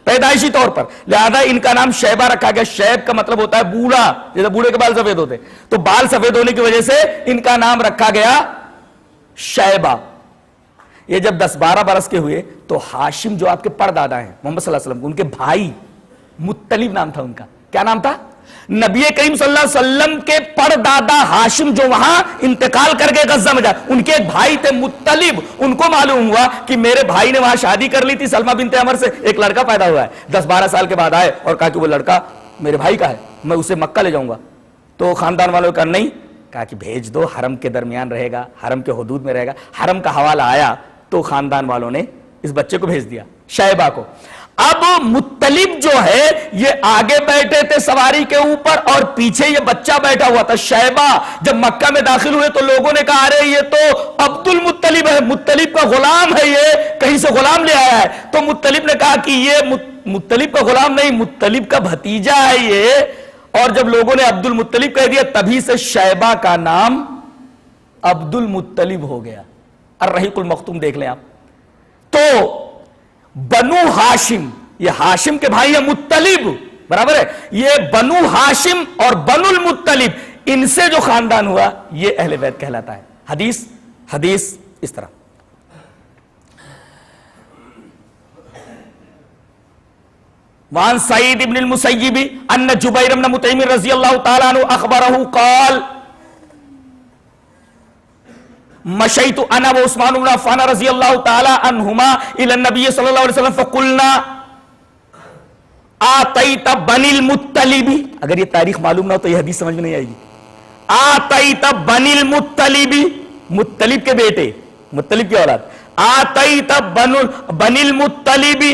पैदाइशी तौर पर, लिहाजा इनका नाम शैबा रखा गया। शैब का मतलब होता है बूढ़ा, जैसे बूढ़े के बाल सफेद होते, तो बाल सफेद होने की वजह से इनका नाम रखा गया शैबा। ये जब 10-12 बरस के हुए तो हाशिम जो आपके परदादा हैं मोहम्मद सल्लल्लाहु अलैहि वसल्लम, उनके भाई मुत्तलिब नाम था उनका। क्या नाम था? नबी करीम सल्लल्लाहु अलैहि वसल्लम के परदादा हाशिम जो वहां इंतकाल करके गज्जा में जाए, उनके एक भाई थे मुत्तलिब। उनको मालूम हुआ कि मेरे भाई ने वहां शादी कर ली थी सलमा बिनते अमर से, एक लड़का पैदा हुआ है। 10-12 साल के बाद आए और कहा कि वो लड़का मेरे भाई का है, मैं उसे मक्का ले जाऊंगा। तो खानदान वालों का नहीं, कहा कि भेज दो, हरम के दरमियान रहेगा, हरम के हुदूद में रहेगा। हरम का हवाला आया तो खानदान वालों ने इस बच्चे को भेज दिया, शैबा को। अब मुत्तलिब जो है ये आगे बैठे थे सवारी के ऊपर और पीछे ये बच्चा बैठा हुआ था शैबा। जब मक्का में दाखिल हुए तो लोगों ने कहा अरे ये तो अब्दुल मुत्तलिब है, मुत्तलिब का गुलाम है, ये कहीं से गुलाम ले आया है। तो मुत्तलिब ने कहा कि ये मुत्तलिब का गुलाम नहीं, मुत्तलिब का भतीजा है ये। और जब लोगों ने अब्दुल मुत्तलिब कह दिया, तभी से शैबा का नाम अब्दुल मुत्तलिब हो गया। अर्रहीकुल मख्तूम देख लें आप। तो बनु हाशिम, ये हाशिम के भाई है मुत्तलिब, बराबर है। ये बनु हाशिम और बनुल मुत्तलिब, इनसे जो खानदान हुआ ये अहले बैत कहलाता है। हदीस इस तरह। वान सईद इब्न मुसय्यिब अन्ना जुबैर इब्न मुतइम रज़ियल्लाहु तआला अन्हु अखबरहु क़ाल मशैतु अना व उस्मान इब्न अफ़्फ़ान रज़ियल्लाहु तआला अन्हुमा इला नबी सल्लल्लाहु अलैहि वसल्लम फ़क़ुलना आतैत बनिल मुत्तलिबी। अगर ये तारीख मालूम ना हो तो ये हदीस समझ में नहीं आएगी। आतैत बनिल मुत्तलिबी, मुत्तलिब के बेटे, मुत्तलिब की औलाद। आतैत बनिल मुत्तलिबी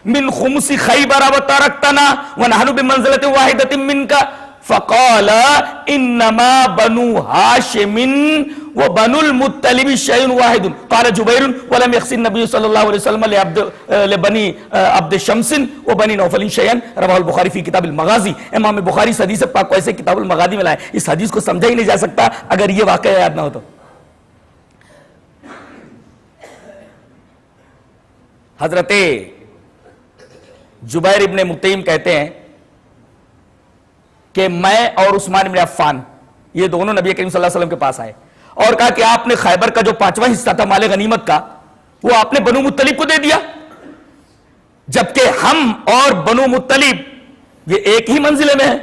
मिन खुमसी खैबर व तरक्तना व नहनु बिमंज़िलति वाहिदतिन मिनका फ़क़ाल इन्नमा बनु हाशिमिन व बनुल मुत्तलिबी शैउन वाहिदुन क़ाल जुबैर व लम यक़सिन नबी सल्लल्लाहु अलैहि वसल्लम लिबनी अब्द शम्सिन व बनी नौफलिन शैअन रवाहुल बुखारी फी किताबिल मगाज़ी। इमाम बुखारी इस हदीस पाक को ऐसे किताबुल मगाज़ी में लाए। इस हदीस को समझा ही नहीं जा सकता अगर ये वाक़या याद ना हो तो। हजरते जुबैर इब्ने मुतइम कहते हैं कि मैं और उस्मान इब्न अफ़्फ़ान ये दोनों नबी करीम सल्लल्लाहु अलैहि वसल्लम के पास आए और कहा कि आपने खैबर का जो 5वां हिस्सा था माले गनीमत का, वो आपने बनु मुत्तलिब को दे दिया, जबकि हम और बनु मुत्तलिब ये एक ही मंजिले में है,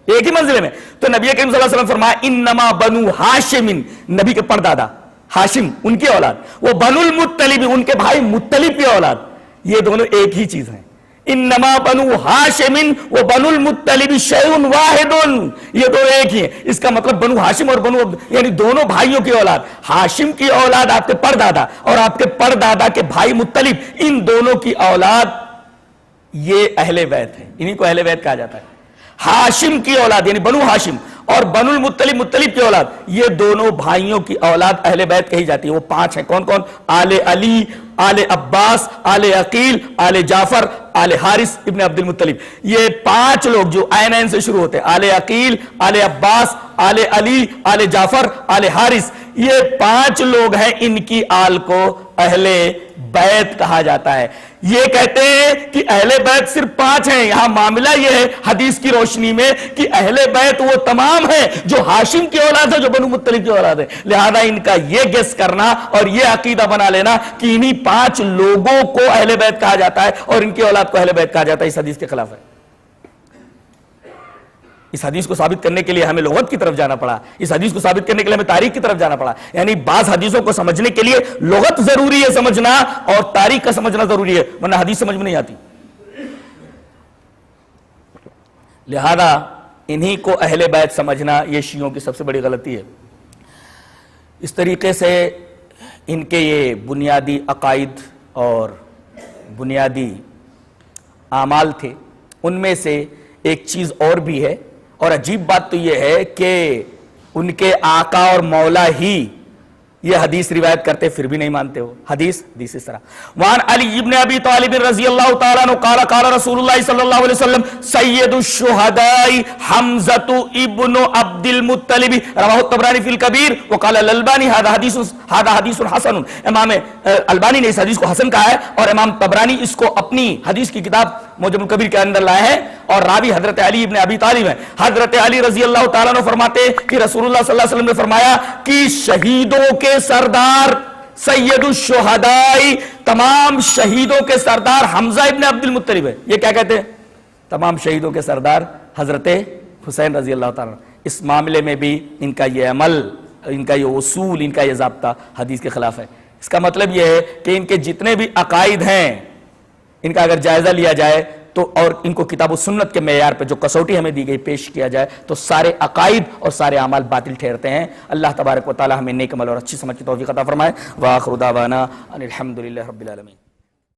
एक ही मंजिले में। तो नबी करीम सल्लल्लाहु अलैहि वसल्लम फरमाया इन्नमा बनु हाशिमिन, नबी के परदादा हाशिम उनकी औलाद, वो बनुल मुत्तलिब उनके भाई मुत्तलिब की औलाद, ये दोनों एक ही चीज है। इन्नमा बनु हाशिमिन व बनुल मुत्तलिब शैउन वाहिदुन, ये दो एक ही है। इसका मतलब बनु हाशिम और बनु यानी दोनों भाइयों की औलाद, हाशिम की औलाद आपके परदादा और आपके परदादा के भाई मुत्तलिब, इन दोनों की औलाद ये अहले बैत है, इन्हीं को अहले बैत कहा जाता है। हाशिम की औलाद यानी बनु हाशिम और बनुल मुत्तलिब मुत्तलिब की औलाद, ये दोनों भाइयों की औलाद अहले बैत कही जाती है। वो 5 हैं, कौन कौन? आले अली, आले अब्बास, आले अकील, आले जाफर, आले हारिस इब्न अब्दुल मुत्तलिब। ये 5 लोग जो ऐन से शुरू होते हैं, आले अकील, आले अब्बास, आले अली, आले जाफर, आले हारिस, ये 5 लोग हैं, इनकी आल को अहले बैत कहा जाता है। ये कहते हैं कि अहले बैत सिर्फ 5 हैं। यहां मामला यह है हदीस की रोशनी में कि अहले बैत वो तमाम है जो हाशिम की औलाद है, जो बनु मुत्तलिब की औलाद है। लिहाजा इनका यह गेस करना और यह अकीदा बना लेना कि इन्हीं 5 लोगों को अहले बैत कहा जाता है और इनकी औलाद को अहले बैत कहा जाता है, इस हदीस के खिलाफ है। इस हदीस को साबित करने के लिए हमें लुगत की तरफ जाना पड़ा, इस हदीस को साबित करने के लिए हमें तारीख की तरफ जाना पड़ा। यानी बाज हदीसों को समझने के लिए लुगत जरूरी है समझना और तारीख का समझना जरूरी है, वरना हदीस समझ में नहीं आती। लिहाजा इन्हीं को अहले बैत समझना ये शियों की सबसे बड़ी गलती है। इस तरीके से इनके ये बुनियादी अकाइद और बुनियादी आमाल थे। उनमें से एक चीज़ और भी है, और अजीब बात तो यह है कि उनके आका और मौला ही ये हदीस रिवायत करते फिर भी नहीं मानते हो। हदीस इस तरह, वान अली इब्न अबी तालिब रज़ियल्लाहु ताला अन्हु क़ाला क़ाला रसूलुल्लाह सल्लल्लाहु अलैहि वसल्लम सय्यदुश शुहदाई हमज़तु इब्नु अब्दुल मुत्तलिब रवाहु तबरानी फिल कबीर व क़ाला अल-अलबानी हादा हदीसुन हसन। इमाम अलबानी ने इस हदीस को हसन कहा है और इमाम तबरानी इसको अपनी हदीस की किताब मुजम्मुल कबीर के अंदर लाए हैं, और रावी हजरत अली इब्न अबी तालिब है। हजरत अली रज़ियल्लाहु ताला अन्हु फरमाते कि रसूलुल्लाह सल्लल्लाहु अलैहि वसल्लम ने फरमाया कि शहीदों के सरदार सैयदुश शुहदाई, तमाम शहीदों के सरदार हमजा इब्न अब्दुल मुत्तलिब है। ये क्या कहते हैं? तमाम शहीदों के सरदार हजरत हुसैन रजी अल्लाह ताला। इस मामले में भी इनका ये अमल, इनका ये उसूल, इनका ये ज़ाब्ता हदीस के खिलाफ है। इसका मतलब यह है कि इनके जितने भी अकायद हैं, इनका अगर जायजा लिया जाए तो, और इनको किताब सुन्नत के मेयार पर जो कसौटी हमें दी गई पेश किया जाए, तो सारे अकायद और सारे अमाल बातिल ठहरते हैं। अल्लाह तबारक व तआला हमें नेक अमल और अच्छी समझ की तौफीक अता फरमाए। व आखिरु दावाना अनिल हम्दुलिल्लाहि रब्बिल आलमीन।